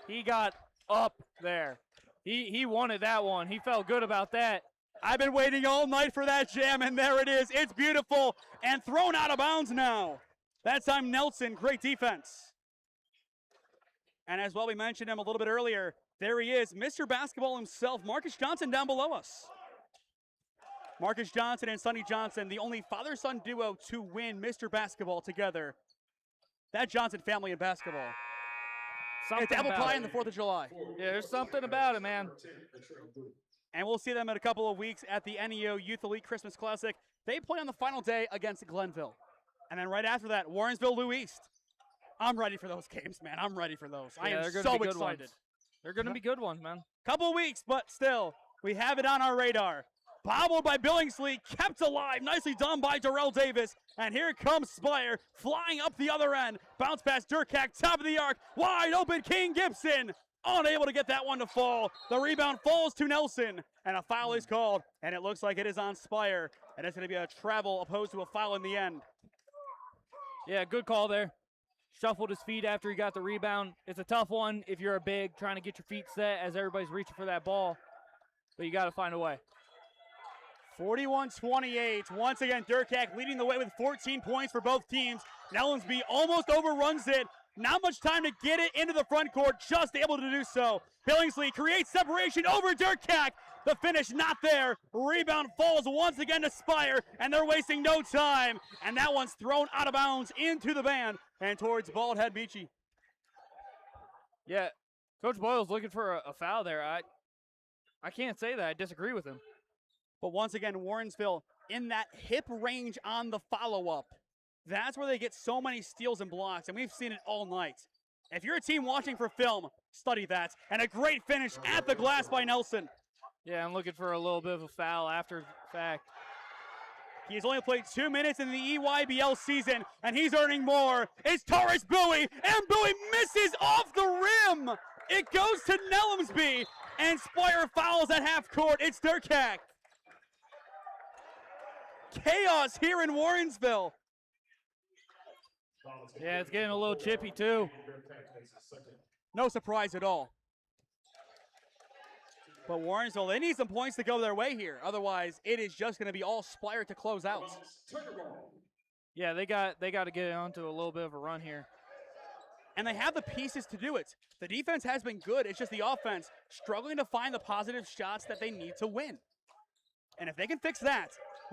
He got up there. He wanted that one. He felt good about that. I've been waiting all night for that jam, and there it is. It's beautiful and thrown out of bounds now. That time Nelson, great defense. And as well, we mentioned him a little bit earlier. There he is, Mr. Basketball himself, Marcus Johnson down below us. Marcus Johnson and Sonny Johnson, the only father-son duo to win Mr. Basketball together. That Johnson family in basketball. It's apple pie on the 4th of July. Yeah, there's something about it, man. And we'll see them in a couple of weeks at the NEO Youth Elite Christmas Classic. They play on the final day against Glenville. And then right after that, Warrensville Lou East. I'm ready for those games, man. I'm ready for those. I am so excited. They're going to be good ones, man. Couple of weeks, but still, we have it on our radar. Bobbled by Billingsley, kept alive. Nicely done by Darrell Davis. And here comes Spire, flying up the other end. Bounce past Durkak, top of the arc. Wide open, King Gibson. Unable to get that one to fall. The rebound falls to Nelson, and a foul is called, and it looks like it is on Spire, and it's going to be a travel opposed to a foul in the end. Yeah, good call there. Shuffled his feet after he got the rebound. It's a tough one if you're a big, trying to get your feet set as everybody's reaching for that ball, but you got to find a way. 41-28. Once again, Durkak leading the way with 14 points for both teams. Nellensby almost overruns it. Not much time to get it into the front court, just able to do so. Billingsley creates separation over Durkak. The finish not there. Rebound falls once again to Spire, and they're wasting no time. And that one's thrown out of bounds into the band and towards Bald Head Beachy. Yeah, Coach Boyle's looking for a foul there. I can't say that. I disagree with him. But once again, Warrensville in that hip range on the follow-up. That's where they get so many steals and blocks, and we've seen it all night. If you're a team watching for film, study that. And a great finish at the glass by Nelson. Yeah, I'm looking for a little bit of a foul after the fact. He's only played 2 minutes in the EYBL season, and he's earning more. It's Taurus Bowie, and Bowie misses off the rim. It goes to Nelmsby, and Spire fouls at half court. It's Durkak. Chaos here in Warrensville. Yeah, it's getting a little chippy too. No surprise at all. But Warrensville, they need some points to go their way here. Otherwise, it is just going to be all Spire to close out. Yeah, they got to get onto a little bit of a run here. And they have the pieces to do it. The defense has been good. It's just the offense struggling to find the positive shots that they need to win. And if they can fix that,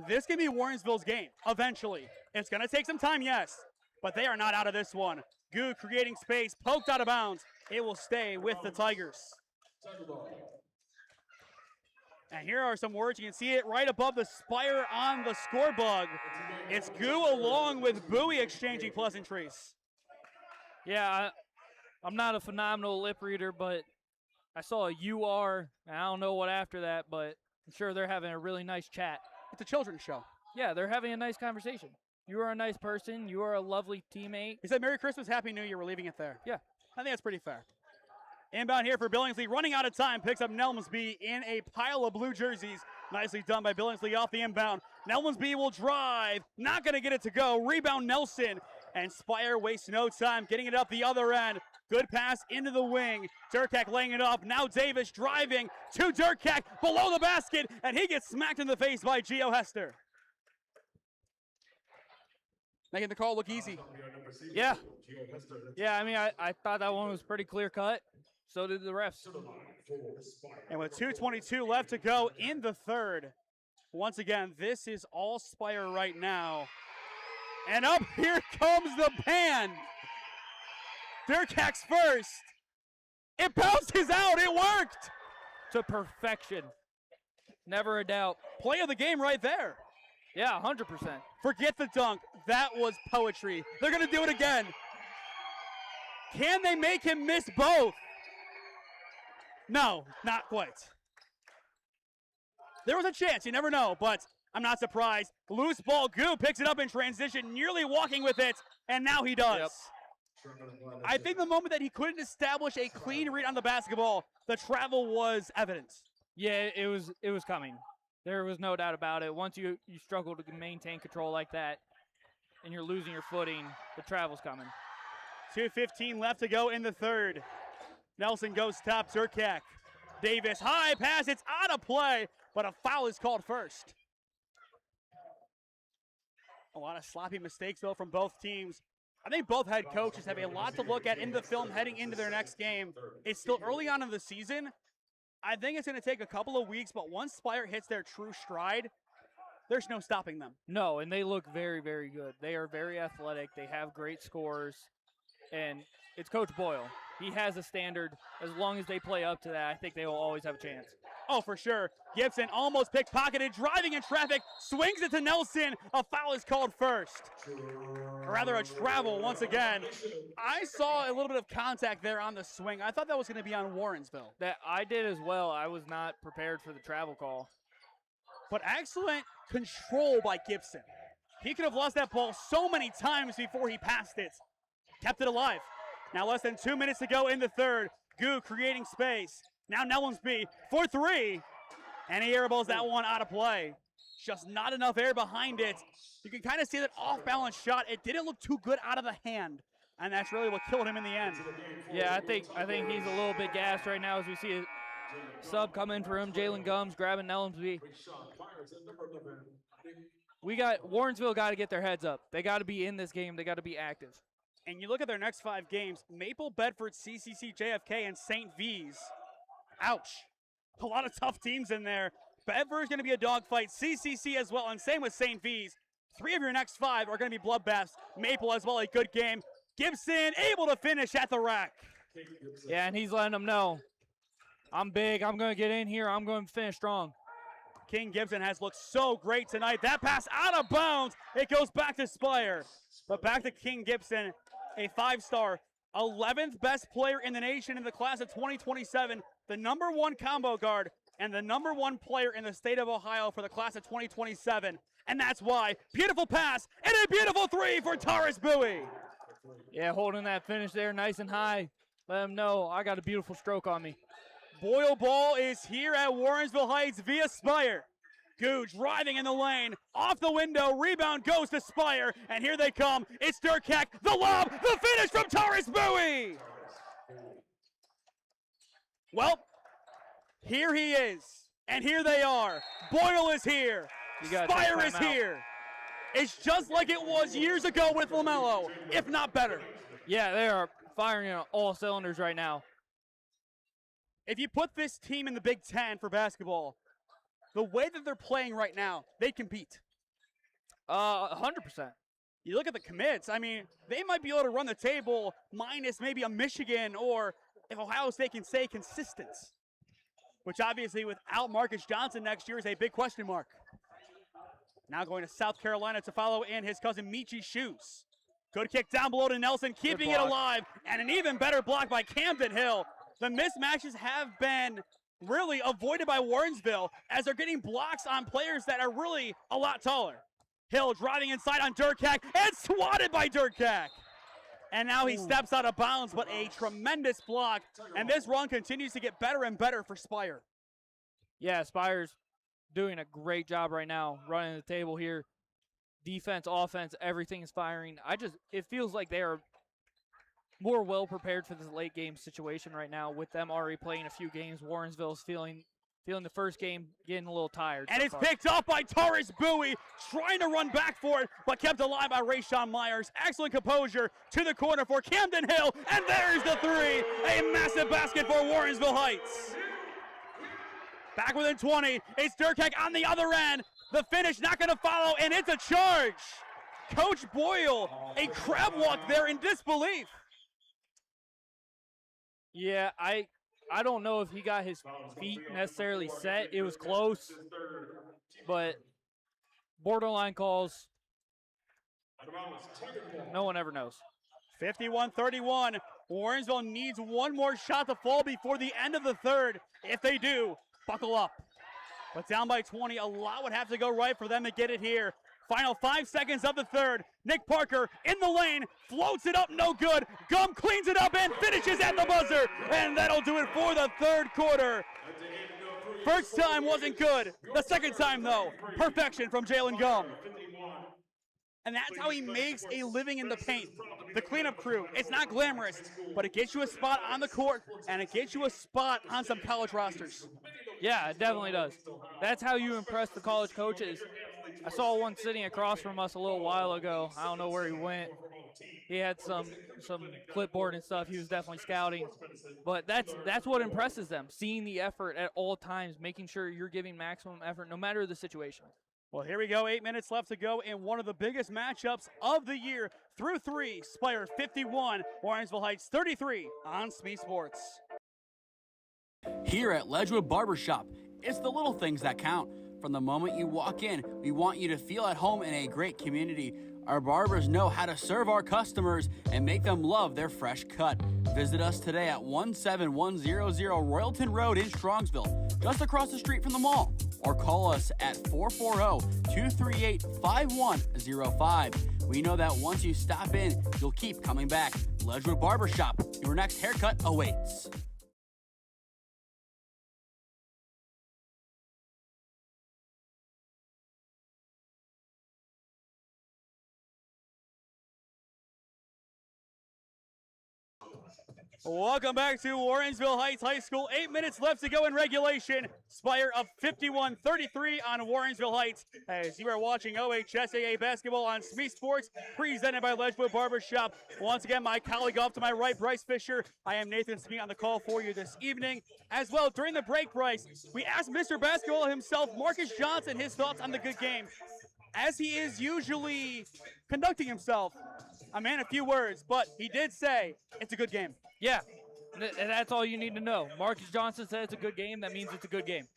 this can be Warrensville's game eventually. It's going to take some time, yes, but they are not out of this one. Goo creating space, poked out of bounds. It will stay with the Tigers. And here are some words. You can see it right above the Spire on the score bug. It's Goo along with Bowie exchanging pleasantries. Yeah, I'm not a phenomenal lip reader, but I saw a UR, and I don't know what after that, but I'm sure they're having a really nice chat. It's a children's show. Yeah, they're having a nice conversation. You are a nice person. You are a lovely teammate. He said, Merry Christmas, Happy New Year. We're leaving it there. Yeah. I think that's pretty fair. Inbound here for Billingsley, running out of time, picks up Nelmsby in a pile of blue jerseys. Nicely done by Billingsley off the inbound. Nelmsby will drive, not going to get it to go. Rebound Nelson, and Spire wastes no time getting it up the other end. Good pass into the wing. Durkak laying it up. Now Davis driving to Durkak below the basket, and he gets smacked in the face by Gio Hester. Making the call look easy. Yeah. Yeah, I mean, I thought that one was pretty clear cut. So did the refs. And with 2:22 left to go in the third, once again, this is all Spire right now. And up here comes the band. Durkak's first. It bounces out. It worked. To perfection. Never a doubt. Play of the game right there. Yeah, 100%. Forget the dunk. That was poetry. They're going to do it again. Can they make him miss both? No, not quite. There was a chance. You never know, but I'm not surprised. Loose ball. Goo picks it up in transition, nearly walking with it, and now he does. Yep. I think the moment that he couldn't establish a clean read on the basketball, the travel was evident. Yeah, it was coming. There was no doubt about it. Once you struggle to maintain control like that and you're losing your footing, the travel's coming. 2:15 left to go in the third. Nelson goes top, Durkak. Davis, high pass, it's out of play, but a foul is called first. A lot of sloppy mistakes, though, from both teams. I think both head coaches have a lot to look at in the film heading into their next game. It's still early on in the season. I think it's going to take a couple of weeks, but once Spire hits their true stride, there's no stopping them. No, and they look very, very good. They are very athletic. They have great scores, and it's Coach Boyle. He has a standard. As long as they play up to that, I think they will always have a chance. Oh, for sure. Gibson almost pickpocketed, driving in traffic, swings it to Nelson. A foul is called first. Or rather, a travel once again. I saw a little bit of contact there on the swing. I thought that was going to be on Warrensville. That I did as well. I was not prepared for the travel call. But excellent control by Gibson. He could have lost that ball so many times before he passed it. Kept it alive. Now less than 2 minutes to go in the third. Goo creating space. Now Nelmsby for three. And he airballs that one out of play. Just not enough air behind it. You can kind of see that off-balance shot. It didn't look too good out of the hand. And that's really what killed him in the end. Yeah, I think he's a little bit gassed right now as we see a sub come in for him. Jalen Gums grabbing Nelmsby. Warrensville got to get their heads up. They got to be in this game. They got to be active. And you look at their next 5 games, Maple, Bedford, CCC, JFK, and St. V's. Ouch. A lot of tough teams in there. Bedford's going to be a dogfight. CCC as well, and same with St. V's. 3 of your next 5 are going to be bloodbaths. Maple as well, a good game. Gibson able to finish at the rack. Yeah, and he's letting them know, I'm big. I'm going to get in here. I'm going to finish strong. King Gibson has looked so great tonight. That pass out of bounds. It goes back to Spire. But back to King Gibson, a 5-star, 11th best player in the nation in the class of 2027, the #1 combo guard, and the #1 player in the state of Ohio for the class of 2027. And that's why. Beautiful pass and a beautiful 3 for Taurus Bowie. Yeah, holding that finish there nice and high. Let him know I got a beautiful stroke on me. Boyle ball is here at Warrensville Heights via Spire. Goo driving in the lane, off the window, rebound goes to Spire, and here they come. It's Durkak, the lob, the finish from Taurus Bowie. Well, here he is, and here they are. Boyle is here, Spire is here. It's just like it was years ago with LaMelo, if not better. Yeah, they are firing on all cylinders right now. If you put this team in the Big Ten for basketball, the way that they're playing right now, they compete. 100%. You look at the commits, I mean, they might be able to run the table minus maybe a Michigan, or if Ohio State can stay consistent, which obviously without Marcus Johnson next year is a big question mark. Now going to South Carolina to follow in his cousin Michi's shoes. Good kick down below to Nelson, keeping it alive, and an even better block by Camden Hill. The mismatches have been really avoided by Warrensville as they're getting blocks on players that are really a lot taller. Hill driving inside on Durkak and swatted by Durkak. And now he steps out of bounds, but a tremendous block. And this run continues to get better and better for Spire. Yeah, Spire's doing a great job right now running the table here. Defense, offense, everything is firing. It feels like they are more well prepared for this late game situation right now with them already playing a few games. Warrensville's feeling the first game, getting a little tired. And it's picked off by Taurus Bowie, trying to run back for it, but kept alive by Rayshawn Myers. Excellent composure to the corner for Camden Hill, and there's the three. A massive basket for Warrensville Heights. Back within 20, it's Durkak on the other end. The finish not going to follow, and it's a charge. Coach Boyle, a crab walk there in disbelief. Yeah, I don't know if he got his feet necessarily set. It was close, but borderline calls. No one ever knows. 51-31. Warrensville needs one more shot to fall before the end of the third. If they do, buckle up. But down by 20, a lot would have to go right for them to get it here. Final 5 seconds of the third. Nick Parker in the lane, floats it up, no good. Gum cleans it up and finishes at the buzzer. And that'll do it for the third quarter. First time wasn't good. The second time, though, perfection from Jalen Gum. And that's how he makes a living in the paint. The cleanup crew, it's not glamorous, but it gets you a spot on the court, and it gets you a spot on some college rosters. Yeah, it definitely does. That's how you impress the college coaches. I saw one sitting across from us a little while ago. I don't know where he went. He had some clipboard and stuff. He was definitely scouting. But that's what impresses them, seeing the effort at all times, making sure you're giving maximum effort no matter the situation. Well, here we go. 8 minutes left to go in one of the biggest matchups of the year. Through three, Spire 51, Warrensville Heights 33 on SmeeSports. Here at Ledgewood Barbershop, it's the little things that count. From the moment you walk in, we want you to feel at home in a great community. Our barbers know how to serve our customers and make them love their fresh cut. Visit us today at 17100 Royalton Road in Strongsville, just across the street from the mall. Or call us at 440-238-5105. We know that once you stop in, you'll keep coming back. Ledgewood Barbershop, your next haircut awaits. Welcome back to Warrensville Heights High School. 8 minutes left to go in regulation. Spire up 51-33 on Warrensville Heights. As you are watching OHSAA basketball on SmeeSports, presented by Ledgewood Barbershop. Once again, my colleague off to my right, Bryce Fisher. I am Nathan Smee on the call for you this evening. As well, during the break, Bryce, we asked Mr. Basketball himself, Marcus Johnson, his thoughts on the good game. As he is usually conducting himself, a man of few words, but he did say it's a good game. Yeah, and that's all you need to know. Marcus Johnson said it's a good game. That means it's a good game.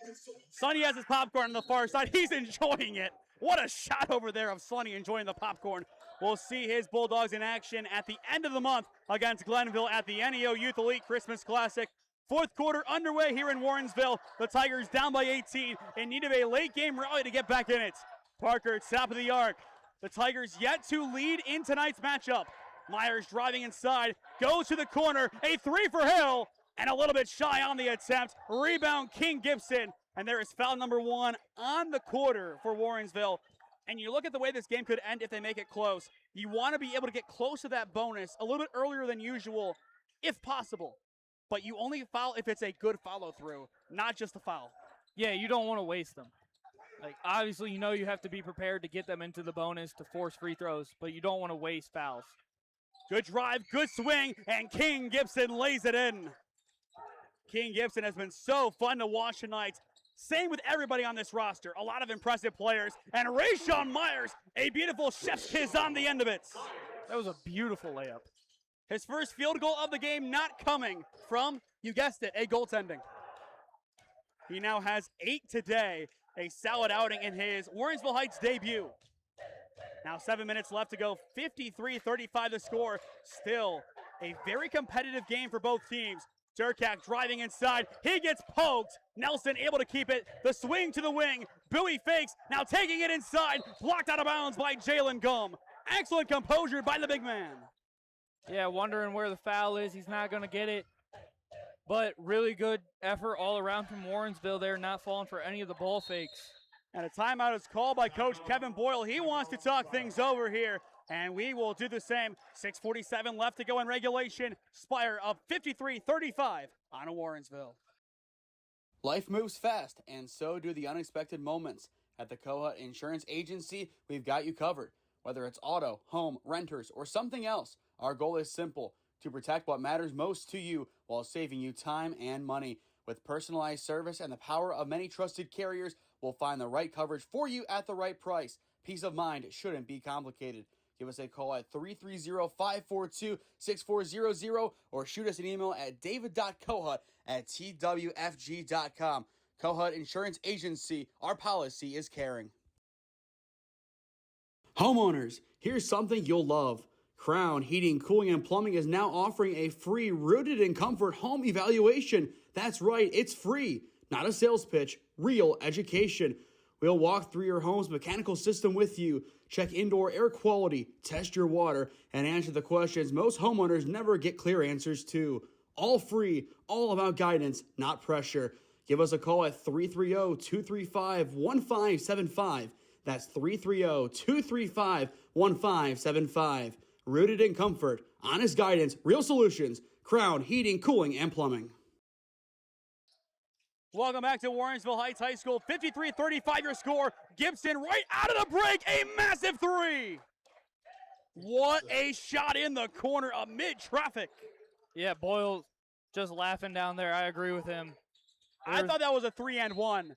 Sonny has his popcorn on the far side. He's enjoying it. What a shot over there of Sonny enjoying the popcorn. We'll see his Bulldogs in action at the end of the month against Glenville at the NEO Youth Elite Christmas Classic. Fourth quarter underway here in Warrensville. The Tigers down by 18 in need of a late game rally to get back in it. Parker, top of the arc. The Tigers yet to lead in tonight's matchup. Myers driving inside, goes to the corner, a three for Hill, and a little bit shy on the attempt. Rebound, King Gibson, and there is foul number 1 on the quarter for Warrensville. And you look at the way this game could end if they make it close. You want to be able to get close to that bonus a little bit earlier than usual, if possible. But you only foul if it's a good follow-through, not just a foul. Yeah, you don't want to waste them. Like, obviously, you know you have to be prepared to get them into the bonus to force free throws, but you don't want to waste fouls. Good drive, good swing, and King Gibson lays it in. King Gibson has been so fun to watch tonight. Same with everybody on this roster. A lot of impressive players. And Rayshawn Myers, a beautiful chef's kiss on the end of it. That was a beautiful layup. His first field goal of the game not coming from, you guessed it, a goaltending. He now has 8 today. A solid outing in his Warrensville Heights debut. Now 7 minutes left to go, 53-35 the score. Still a very competitive game for both teams. Durkak driving inside, he gets poked. Nelson able to keep it, the swing to the wing. Bowie fakes, now taking it inside, blocked out of bounds by Jalen Gum. Excellent composure by the big man. Yeah, wondering where the foul is. He's not going to get it. But really good effort all around from Warrensville there, not falling for any of the ball fakes. And a timeout is called by Coach Kevin Boyle. He wants to talk things over here, and we will do the same. 6:47 left to go in regulation. Spire up 53-35 on Warrensville. Life moves fast, and so do the unexpected moments. At the Kohut Insurance Agency, we've got you covered. Whether it's auto, home, renters, or something else, our goal is simple: to protect what matters most to you while saving you time and money. With personalized service and the power of many trusted carriers, we'll find the right coverage for you at the right price. Peace of mind shouldn't be complicated. Give us a call at 330-542-6400 or shoot us an email at david.kohut@twfg.com. Kohut Insurance Agency, our policy is caring. Homeowners, here's something you'll love. Crown Heating, Cooling, and Plumbing is now offering a free Rooted in Comfort home evaluation. That's right, it's free. Not a sales pitch, real education. We'll walk through your home's mechanical system with you, check indoor air quality, test your water, and answer the questions most homeowners never get clear answers to. All free, all about guidance, not pressure. Give us a call at 330-235-1575. That's 330-235-1575. Rooted in Comfort, honest guidance, real solutions. Crown Heating, Cooling, and Plumbing. Welcome back to Warrensville Heights High School. 53-35 your score. Gibson right out of the break, a massive three. What a shot in the corner amid traffic. Yeah, Boyle just laughing down there. I agree with him. I thought that was a 3-and-1.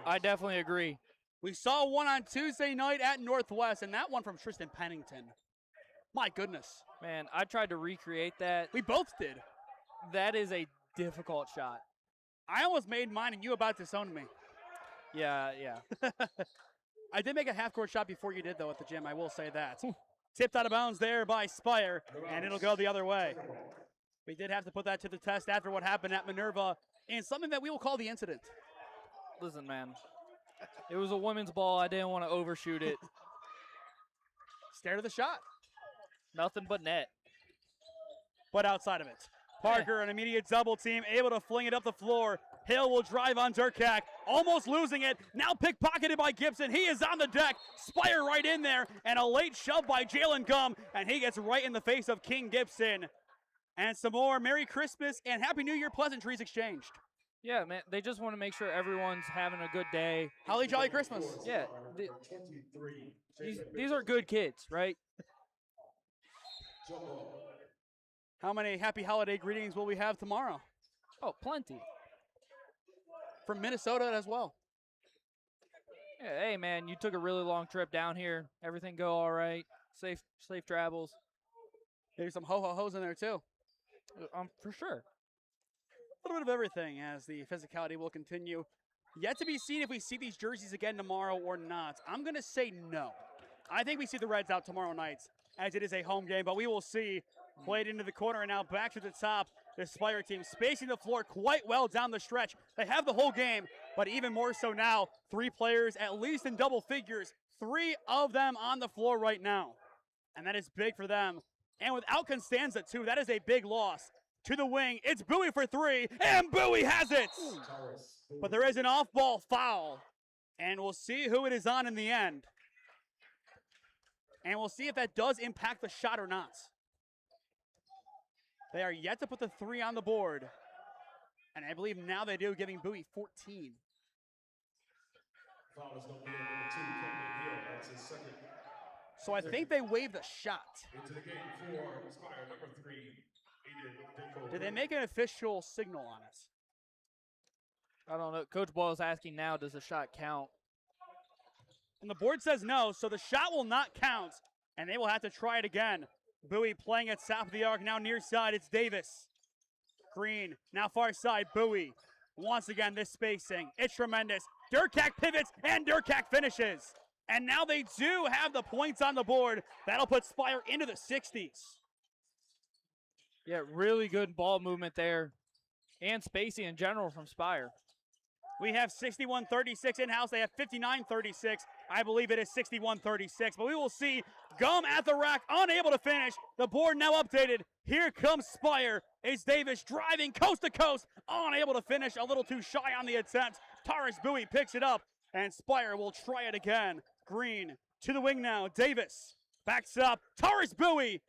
I definitely agree. We saw one on Tuesday night at Northwest, and that one from Tristan Pennington. My goodness. Man, I tried to recreate that. We both did. That is a difficult shot. I almost made mine, and you about disowned me. Yeah. I did make a half-court shot before you did, though, at the gym. I will say that. Tipped out of bounds there by Spire, and it'll go the other way. We did have to put that to the test after what happened at Minerva in something that we will call the incident. Listen, man. It was a women's ball. I didn't want to overshoot it. Stare to the shot. Nothing but net. But outside of it, Parker, an immediate double team, able to fling it up the floor. Hill will drive on Durkak, almost losing it. Now pickpocketed by Gibson. He is on the deck. Spire right in there, and a late shove by Jalen Gum, and he gets right in the face of King Gibson. And some more Merry Christmas and Happy New Year pleasantries exchanged. Yeah, man, they just want to make sure everyone's having a good day. Holly Jolly Christmas. Yeah, these are good kids, right? How many happy holiday greetings will we have tomorrow? Oh, plenty. From Minnesota as well. Yeah, hey, man, you took a really long trip down here. Everything go all right? Safe travels? Maybe some ho-ho-hos in there, too. For sure. A little bit of everything as the physicality will continue. Yet to be seen if we see these jerseys again tomorrow or not. I'm going to say no. I think we see the Reds out tomorrow night as it is a home game, but we will see. Played into the corner and now back to the top. The Spire team spacing the floor quite well down the stretch. They have the whole game, but even more so now. 3 players at least in double figures. 3 of them on the floor right now. And that is big for them. And without Constanza, too, that is a big loss. To the wing, it's Bowie for 3, and Bowie has it! But there is an off-ball foul, and we'll see who it is on in the end. And we'll see if that does impact the shot or not. They are yet to put the 3 on the board. And I believe now they do, giving Bowie 14. So I think they waived the shot. Into the game for Spire number 3. Did they make an official signal on it? I don't know. Coach Boyle is asking now, does the shot count? And the board says no, so the shot will not count, and they will have to try it again. Bowie playing at south of the arc, now near side, it's Davis. Green, now far side, Bowie. Once again, this spacing, it's tremendous. Durkak pivots, and Durkak finishes. And now they do have the points on the board. That'll put Spire into the 60s. Yeah, really good ball movement there. And spacing in general from Spire. We have 61-36 in-house. They have 59-36. I believe it is 61-36. But we will see. Gum at the rack, unable to finish. The board now updated. Here comes Spire. It's Davis driving coast to coast, unable to finish, a little too shy on the attempt. Taurus Bowie picks it up, and Spire will try it again. Green to the wing now. Davis backs up. Taurus Bowie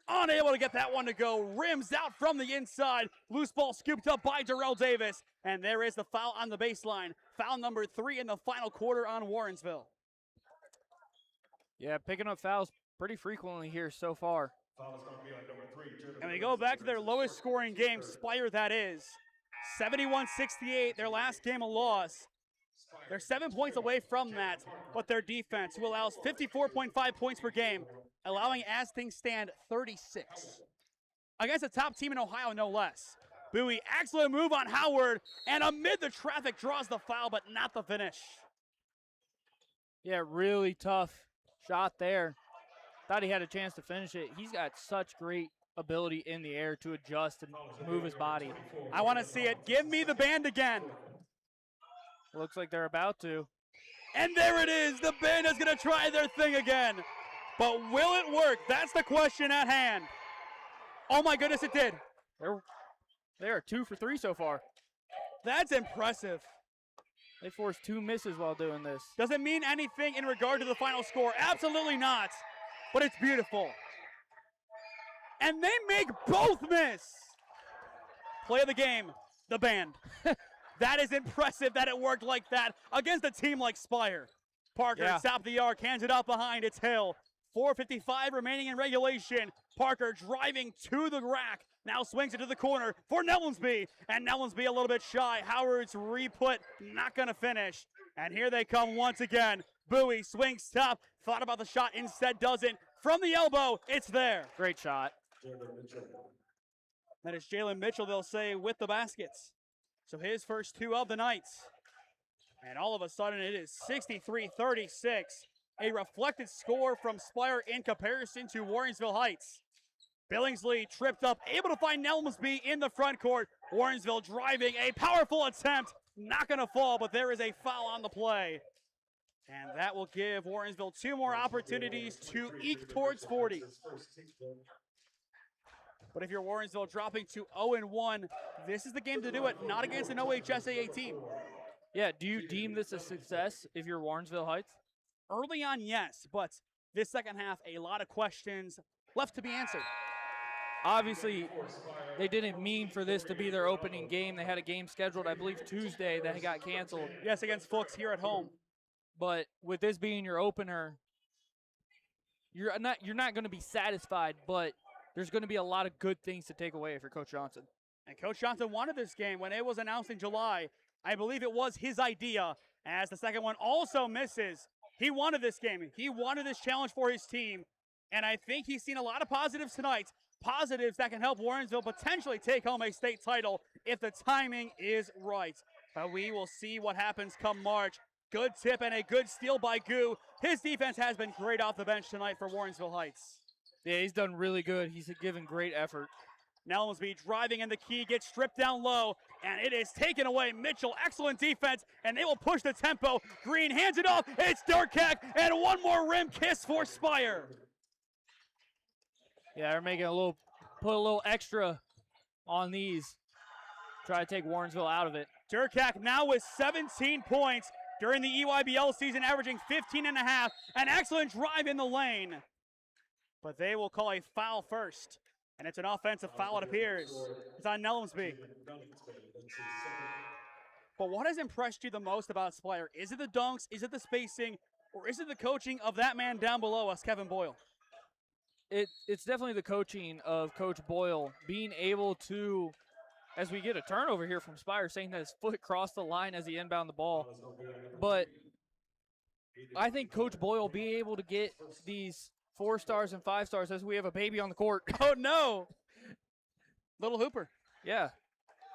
unable to get that one to go. Rims out from the inside. Loose ball scooped up by Darrell Davis. And there is the foul on the baseline. Foul number 3 in the final quarter on Warrensville. Yeah, picking up fouls pretty frequently here so far. And we go back to their lowest scoring game, Spire that is. 71-68, their last game a loss. They're 7 points away from that, but their defense, who allows 54.5 points per game, allowing as things stand 36. Against a top team in Ohio, no less. Bowie, excellent move on Howard, and amid the traffic draws the foul, but not the finish. Yeah, really tough shot there. Thought he had a chance to finish it. He's got such great ability in the air to adjust and move his body. I want to see it. Give me the band again. Looks like they're about to. And there it is. The band is going to try their thing again. But will it work? That's the question at hand. Oh my goodness, it did. They are 2 for 3 so far. That's impressive. They forced 2 misses while doing this. Does it mean anything in regard to the final score? Absolutely not. But it's beautiful. And they make both miss. Play of the game, the band. That is impressive that it worked like that against a team like Spire. Parker, top of the arc, hands it out behind. It's Hill. 4:55 remaining in regulation. Parker driving to the rack. Now swings it to the corner for Nellensby. And Nellensby a little bit shy. Howard's re-put, not going to finish. And here they come once again. Bowie swings top. Thought about the shot, instead doesn't. From the elbow, it's there. Great shot. That is Jalen Mitchell, they'll say, with the baskets. So his first 2 of the night. And all of a sudden it is 63-36. A reflected score from Spire in comparison to Warrensville Heights. Billingsley tripped up, able to find Nellensby in the front court. Warrensville driving, a powerful attempt. Not going to fall, but there is a foul on the play. And that will give Warrensville 2 more opportunities to eke towards 40. But if you're Warrensville dropping to 0-1, this is the game to do it, not against an OHSAA team. Yeah, do you deem this a success if you're Warrensville Heights? Early on, yes, but this second half, a lot of questions left to be answered. Obviously, they didn't mean for this to be their opening game. They had a game scheduled, I believe, Tuesday that got canceled. Yes, against Fuchs here at home. But with this being your opener, you're not going to be satisfied, but there's going to be a lot of good things to take away if you're Coach Johnson. And Coach Johnson wanted this game when it was announced in July. I believe it was his idea, as the second one also misses. He wanted this game. He wanted this challenge for his team, and I think he's seen a lot of positives tonight. Positives that can help Warrensville potentially take home a state title if the timing is right. But we will see what happens come March. Good tip and a good steal by Goo. His defense has been great off the bench tonight for Warrensville Heights. Yeah, he's done really good. He's given great effort. Nellensby driving in the key, gets stripped down low, and it is taken away. Mitchell, excellent defense, and they will push the tempo. Green hands it off. It's Durkak, and one more rim kiss for Spire. Yeah, they're making put a little extra on these. Try to take Warrensville out of it. Durkak now with 17 points during the EYBL season, averaging 15 and a half. An excellent drive in the lane. But they will call a foul first. And it's an offensive foul, it appears. It's on Nellensby. But what has impressed you the most about Spire? Is it the dunks, is it the spacing, or is it the coaching of that man down below us, Kevin Boyle? It's definitely the coaching of Coach Boyle, being able to, as we get a turnover here from Spire, saying that his foot crossed the line as he inbound the ball. But I think Coach Boyle being able to get these 4 stars and 5 stars as we have a baby on the court. Oh, no. Little Hooper. Yeah.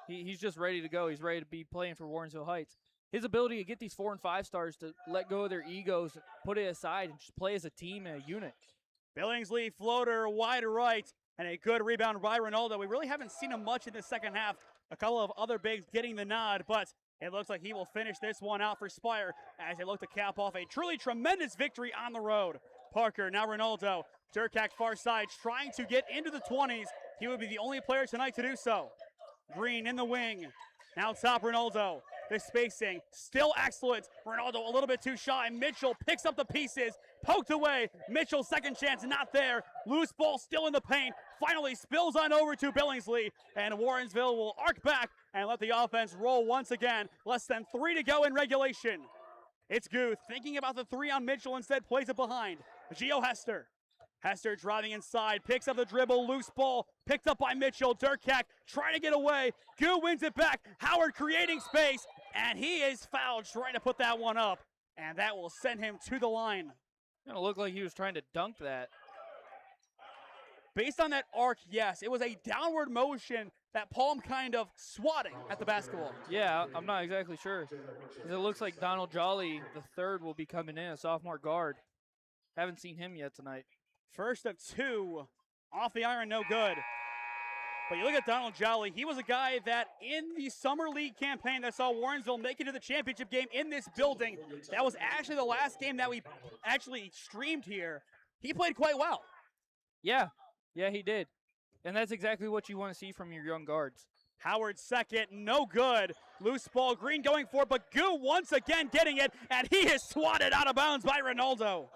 He's just ready to go. He's ready to be playing for Warrensville Heights. his ability to get these 4 and 5 stars to let go of their egos, put it aside, and just play as a team and a unit. Billingsley floater wide right, and a good rebound by Ronaldo. We really haven't seen him much in the second half. A couple of other bigs getting the nod, but it looks like he will finish this one out for Spire as they look to cap off a truly tremendous victory on the road. Parker, now Ronaldo. Durkak far side, trying to get into the 20s. He would be the only player tonight to do so. Green in the wing. Now top Ronaldo. The spacing still excellent. Ronaldo a little bit too shy. Mitchell picks up the pieces. Poked away. Mitchell's second chance not there. Loose ball still in the paint. Finally spills on over to Billingsley. And Warrensville will arc back and let the offense roll once again. Less than 3 to go in regulation. It's Guth thinking about the 3 on Mitchell, instead plays it behind. Gio Hester. Hester driving inside, picks up the dribble, loose ball, picked up by Mitchell. Durkak trying to get away. Goo wins it back. Howard creating space, and he is fouled trying to put that one up, and that will send him to the line. It looked like he was trying to dunk that. Based on that arc, yes, it was a downward motion, that palm kind of swatting at the basketball. Yeah, I'm not exactly sure. 'Cause it looks like Donald Jolly, the third, will be coming in, a sophomore guard. Haven't seen him yet tonight. First of 2, off the iron, no good. But you look at Donald Jolly, he was a guy that in the Summer League campaign that saw Warrensville make it to the championship game in this building, that was actually the last game that we actually streamed here. He played quite well. Yeah, he did. And that's exactly what you want to see from your young guards. Howard second, no good. Loose ball, Green going for it, but Goo once again getting it, and he is swatted out of bounds by Ronaldo.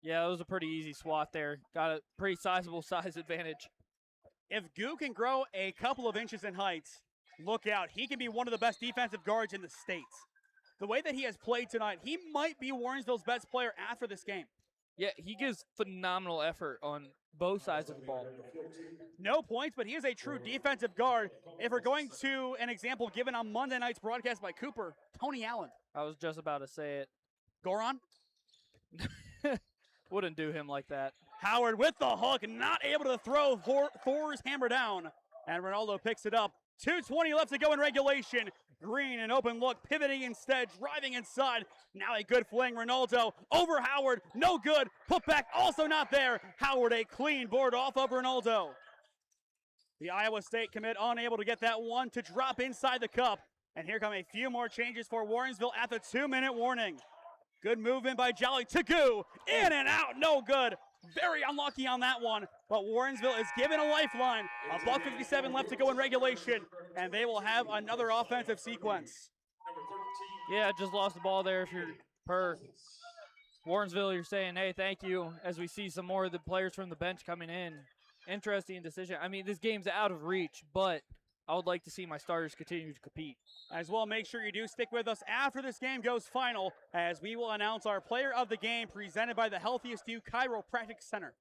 Yeah, it was a pretty easy swat there. Got a pretty sizable size advantage. If Goo can grow a couple of inches in height, look out. He can be one of the best defensive guards in the state. The way that he has played tonight, he might be Warrensville's best player after this game. Yeah, he gives phenomenal effort on both sides of the ball. No points, but he is a true defensive guard. If we're going to an example given on Monday night's broadcast by Cooper, Tony Allen. I was just about to say it. Goron? Wouldn't do him like that. Howard with the hook, not able to throw Thor's hammer down. And Ronaldo picks it up. 2:20 left to go in regulation. Green, an open look, pivoting instead, driving inside. Now a good fling, Ronaldo over Howard, no good. Put back, also not there. Howard, a clean board off of Ronaldo. The Iowa State commit unable to get that one to drop inside the cup. And here come a few more changes for Warrensville at the 2-minute warning. Good movement by Jolly to Goo. In and out, no good. Very unlucky on that one, but Warrensville is given a lifeline. $1:57 left to go in regulation, and they will have another offensive sequence. Yeah, just lost the ball there. If you're per Warrensville, you're saying, hey, thank you, as we see some more of the players from the bench coming in. Interesting decision. I mean, this game's out of reach, but I would like to see my starters continue to compete. As well, make sure you do stick with us after this game goes final, as we will announce our player of the game presented by the Healthiest You Chiropractic Center.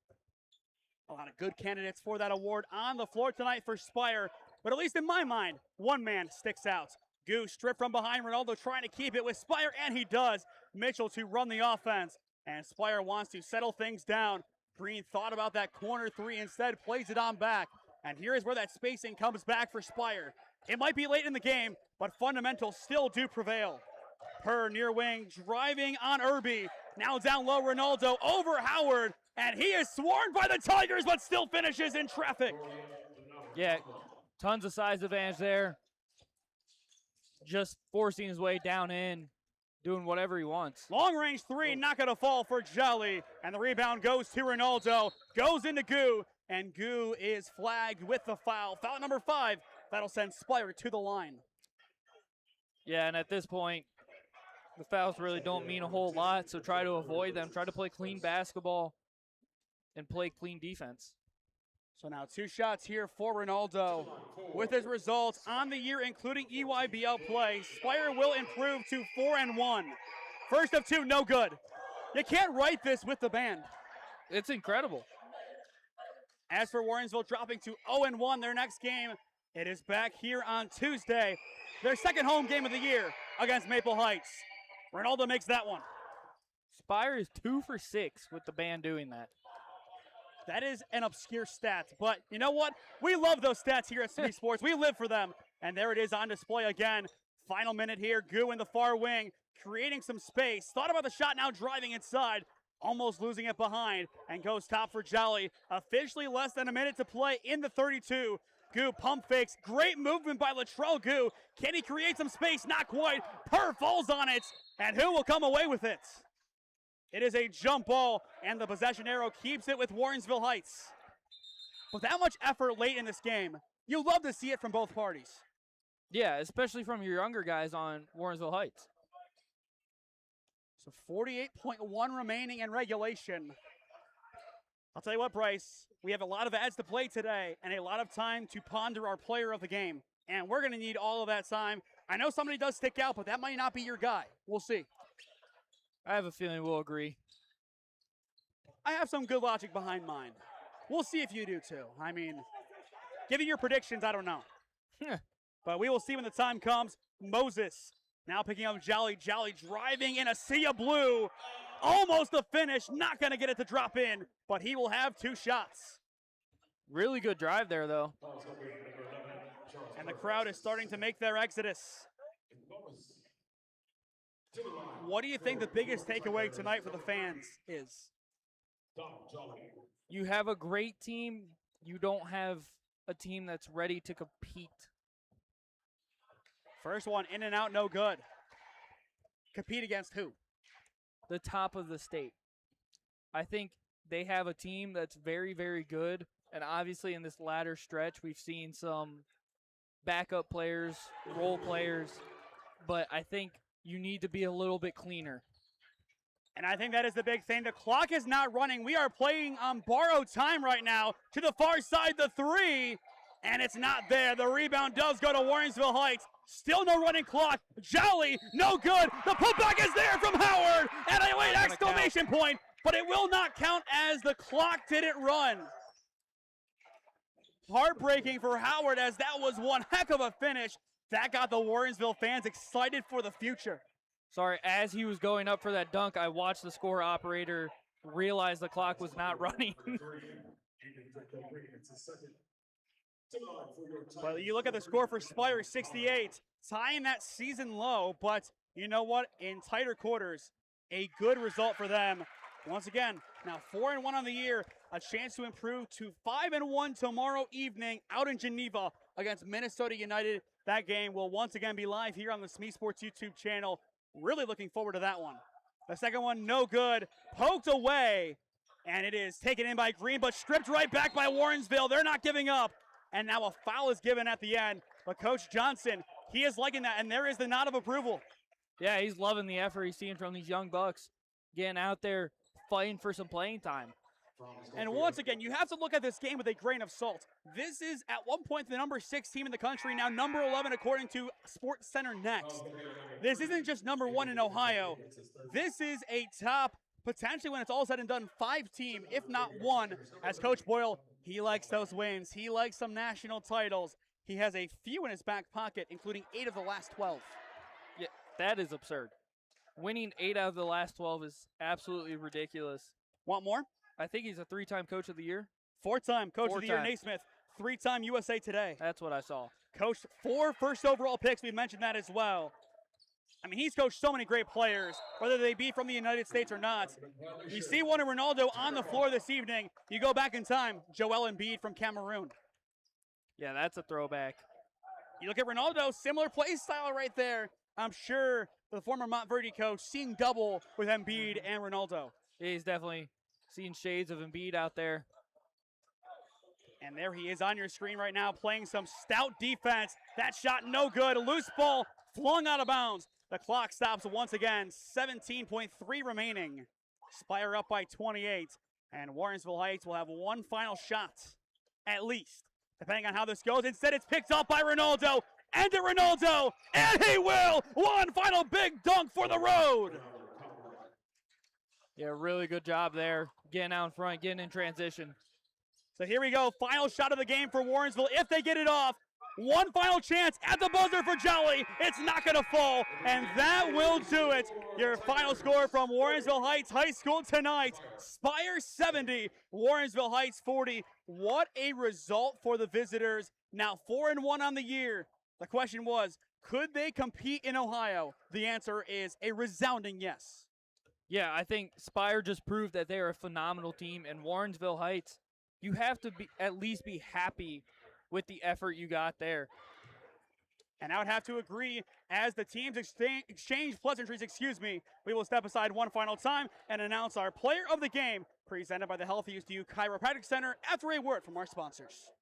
A lot of good candidates for that award on the floor tonight for Spire, but at least in my mind, one man sticks out. Goose stripped from behind, Ronaldo trying to keep it with Spire, and he does. Mitchell to run the offense, and Spire wants to settle things down. Green thought about that corner 3, instead plays it on back. And here is where that spacing comes back for Spire. It might be late in the game, but fundamentals still do prevail. Per near wing, driving on Irby. Now down low, Ronaldo over Howard, and he is swarmed by the Tigers, but still finishes in traffic. Yeah, tons of size advantage there. Just forcing his way down in, doing whatever he wants. Long range 3, not going to fall for Jolly, and the rebound goes to Ronaldo, goes into Goo, and Goo is flagged with the foul. Foul number 5, that'll send Spire to the line. Yeah, and at this point, the fouls really don't mean a whole lot, so try to avoid them. Try to play clean basketball and play clean defense. So now 2 shots here for Ronaldo. With his results on the year, including EYBL play, Spire will improve to 4-1. First of 2, no good. You can't write this with the band. It's incredible. As for Warrensville dropping to 0-1 their next game, it is back here on Tuesday. Their second home game of the year against Maple Heights. Ronaldo makes that one. Spire is 2 for 6 with the band doing that. That is an obscure stat, but you know what? We love those stats here at SmeeSports. We live for them, and there it is on display again. Final minute here. Goo in the far wing, creating some space. Thought about the shot, now driving inside. Almost losing it behind, and goes top for Jolly. Officially less than a minute to play in the 32. Goo pump fakes. Great movement by Latrell Goo. Can he create some space? Not quite. Purr falls on it, and who will come away with it? It is a jump ball, and the possession arrow keeps it with Warrensville Heights. With that much effort late in this game, you love to see it from both parties. Yeah, especially from your younger guys on Warrensville Heights. So 48.1 remaining in regulation. I'll tell you what, Bryce, we have a lot of ads to play today and a lot of time to ponder our player of the game. And we're going to need all of that time. I know somebody does stick out, but that might not be your guy. We'll see. I have a feeling we'll agree. I have some good logic behind mine. We'll see if you do too. I mean, giving your predictions, I don't know. But we will see when the time comes. Moses now picking up Jolly. Jolly driving in a sea of blue. Almost a finish. Not going to get it to drop in, but he will have 2 shots. Really good drive there, though. And the crowd is starting to make their exodus. What do you think the biggest takeaway tonight for the fans is? You have a great team. You don't have a team that's ready to compete. First one in and out, no good. Compete against who? The top of the state. I think they have a team that's very, very good. And obviously in this latter stretch, we've seen some backup players, role players. But I think you need to be a little bit cleaner. And I think that is the big thing. The clock is not running. We are playing on borrowed time right now. To the far side, the 3. And it's not there. The rebound does go to Warrensville Heights. Still no running clock. Jolly, no good. The putback is there from Howard. And a late exclamation point. But it will not count as the clock didn't run. Heartbreaking for Howard, as that was one heck of a finish. That got the Warrensville fans excited for the future. Sorry, as he was going up for that dunk, I watched the score operator realize the clock was not running. But you look at the score for Spire, 68, tying that season low, but you know what? In tighter quarters, a good result for them. Once again, now 4-1 on the year, a chance to improve to 5-1 tomorrow evening out in Geneva against Minnesota United. That game will once again be live here on the SmeeSports YouTube channel. Really looking forward to that one. The second one, no good, poked away, and it is taken in by Green, but stripped right back by Warrensville. They're not giving up. And now a foul is given at the end. But Coach Johnson, he is liking that, and there is the nod of approval. Yeah, he's loving the effort he's seeing from these young Bucks. Getting out there, fighting for some playing time. And once again, you have to look at this game with a grain of salt. This is, at one point, the number 6 team in the country, now number 11 according to Sports Center Next. This isn't just number 1 in Ohio. This is a top, potentially when it's all said and done, 5 team, if not 1, as Coach Boyle, he likes those wins. He likes some national titles. He has a few in his back pocket, including 8 of the last 12. Yeah, that is absurd. Winning 8 out of the last 12 is absolutely ridiculous. Want more? I think he's a 3-time Coach of the Year. 4-time Coach of the Year, Naismith. 3-time USA Today. That's what I saw. Coached 4 first overall picks. We mentioned that as well. I mean, he's coached so many great players, whether they be from the United States or not. You see one of Ronaldo on the floor this evening. You go back in time, Joel Embiid from Cameroon. Yeah, that's a throwback. You look at Ronaldo, similar play style right there. I'm sure the former Montverde coach seeing double with Embiid and Ronaldo. Yeah, he's definitely seeing shades of Embiid out there. And there he is on your screen right now playing some stout defense. That shot no good. A loose ball flung out of bounds. The clock stops once again. 17.3 remaining. Spire up by 28. And Warrensville Heights will have one final shot, at least, depending on how this goes. Instead, it's picked up by Ronaldo. And to Ronaldo. And he will. One final big dunk for the road. Yeah, really good job there. Getting out in front, getting in transition. So here we go. Final shot of the game for Warrensville. If they get it off, one final chance at the buzzer for Jolly. It's not going to fall, and that will do it. Your final score from Warrensville Heights High School tonight. Spire 70, Warrensville Heights 40. What a result for the visitors. Now 4-1 on the year. The question was, Could they compete in Ohio? The answer is a resounding yes. Yeah, I think Spire just proved that they're a phenomenal team, and Warrensville Heights, you have to at least be happy with the effort you got there. And I would have to agree, as the teams exchange pleasantries, we will step aside one final time and announce our player of the game, presented by the Healthiest You Chiropractic Center, after a word from our sponsors.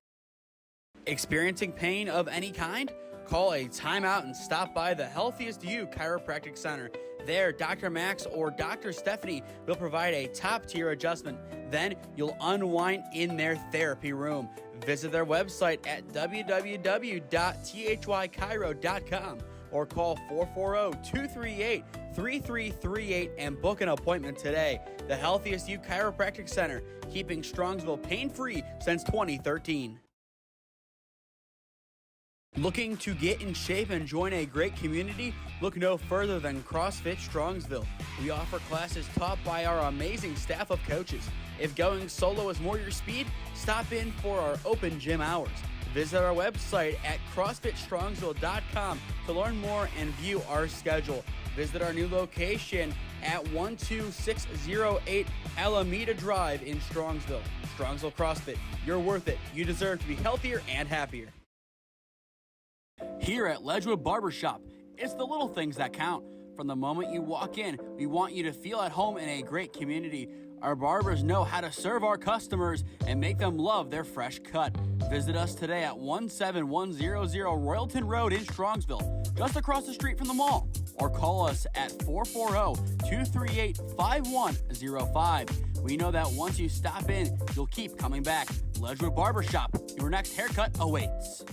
Experiencing pain of any kind? Call a timeout and stop by the Healthiest You Chiropractic Center. There, Dr. Max or Dr. Stephanie will provide a top-tier adjustment. Then you'll unwind in their therapy room. Visit their website at www.thychiro.com or call 440-238-3338 and book an appointment today. The Healthiest You Chiropractic Center, keeping Strongsville pain-free since 2013. Looking to get in shape and join a great community? Look no further than CrossFit Strongsville. We offer classes taught by our amazing staff of coaches. If going solo is more your speed, stop in for our open gym hours. Visit our website at CrossFitStrongsville.com to learn more and view our schedule. Visit our new location at 12608 Alameda Drive in Strongsville. Strongsville CrossFit, you're worth it. You deserve to be healthier and happier. Here at Ledgewood Barbershop, it's the little things that count. From the moment you walk in, we want you to feel at home in a great community. Our barbers know how to serve our customers and make them love their fresh cut. Visit us today at 17100 Royalton Road in Strongsville, just across the street from the mall. Or call us at 440-238-5105. We know that once you stop in, you'll keep coming back. Ledgewood Barbershop, your next haircut awaits.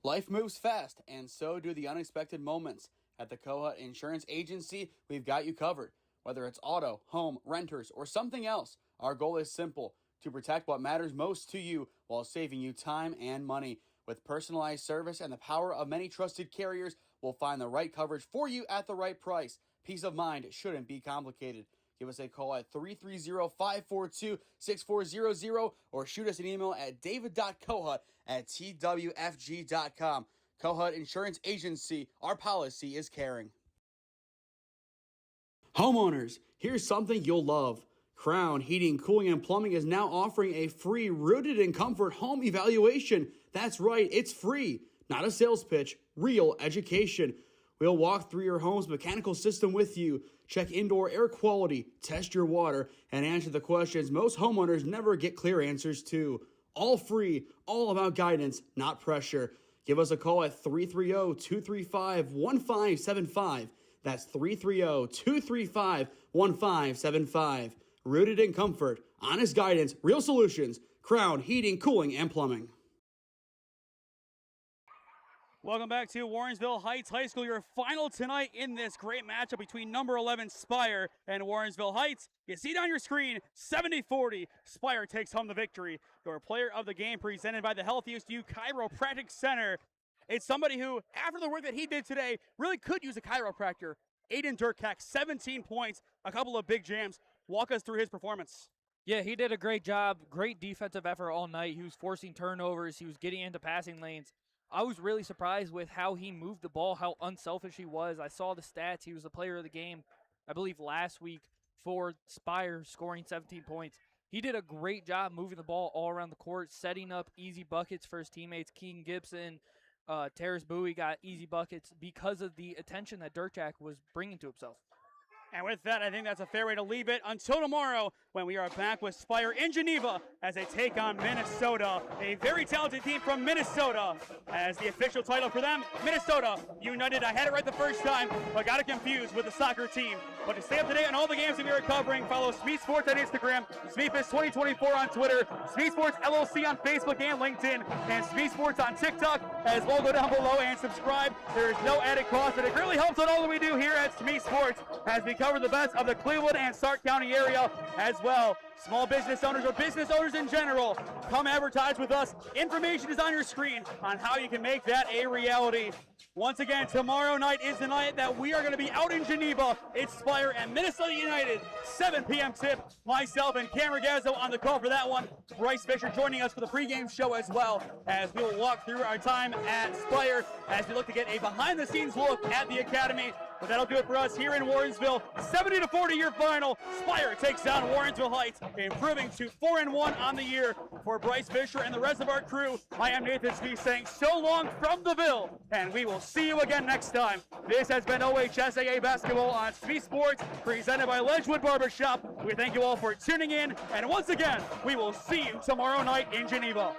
Life moves fast, and so do the unexpected moments. At the Kohut Insurance Agency, we've got you covered. Whether it's auto, home, renters, or something else, our goal is simple: to protect what matters most to you while saving you time and money. With personalized service and the power of many trusted carriers, we'll find the right coverage for you at the right price. Peace of mind shouldn't be complicated. Give us a call at 330-542-6400 or shoot us an email at david.kohut@twfg.com. Kohut Insurance Agency, our policy is caring. Homeowners, here's something you'll love. Crown Heating, Cooling, and Plumbing is now offering a free Rooted in Comfort home evaluation. That's right, it's free. Not a sales pitch, real education. We'll walk through your home's mechanical system with you, check indoor air quality, test your water, and answer the questions most homeowners never get clear answers to. All free, all about guidance, not pressure. Give us a call at 330-235-1575. That's 330-235-1575. Rooted in Comfort, honest guidance, real solutions. Crown Heating, Cooling, and Plumbing. Welcome back to Warrensville Heights High School, your final tonight in this great matchup between number 11 Spire and Warrensville Heights. You see it on your screen, 70-40. Spire takes home the victory. Your player of the game presented by the Healthiest You Chiropractic Center. It's somebody who, after the work that he did today, really could use a chiropractor. Aiden Durkak, 17 points, a couple of big jams. Walk us through his performance. Yeah, he did a great job. Great defensive effort all night. He was forcing turnovers. He was getting into passing lanes. I was really surprised with how he moved the ball, how unselfish he was. I saw the stats. He was the player of the game, I believe, last week for Spire, scoring 17 points. He did a great job moving the ball all around the court, setting up easy buckets for his teammates. Keegan Gibson, Terrace Bowie got easy buckets because of the attention that Durkak was bringing to himself. And with that, I think that's a fair way to leave it until tomorrow when we are back with Spire in Geneva as they take on Minnesota, a very talented team from Minnesota. As the official title for them, Minnesota United. I had it right the first time, but got it confused with the soccer team. But to stay up to date on all the games that we are covering, follow SmeeSports on Instagram, SmeeFist 2024 on Twitter, SmeeSports LLC on Facebook and LinkedIn, and SmeeSports on TikTok as well. Go down below and subscribe. There is no added cost, and it really helps on all that we do here at SmeeSports as we cover the best of the Cleveland and Stark County area as well. small business owners or business owners in general, come advertise with us. Information is on your screen on how you can make that a reality. Once again, tomorrow night is the night that we are going to be out in Geneva. It's Spire and Minnesota United, 7 p.m. tip. Myself and Cameron Gazzo on the call for that one. Bryce Fisher joining us for the pregame show as well, as we will walk through our time at Spire as we look to get a behind-the-scenes look at the academy. But that'll do it for us here in Warrensville. 70-40 your final. Spire takes down Warrensville Heights, improving to 4-1 on the year. For Bryce Fisher and the rest of our crew, I am Nathan Smee saying so long from the Ville, and we will see you again next time. This has been OHSAA Basketball on SmeeSports, presented by Ledgewood Barbershop. We thank you all for tuning in, and once again, we will see you tomorrow night in Geneva.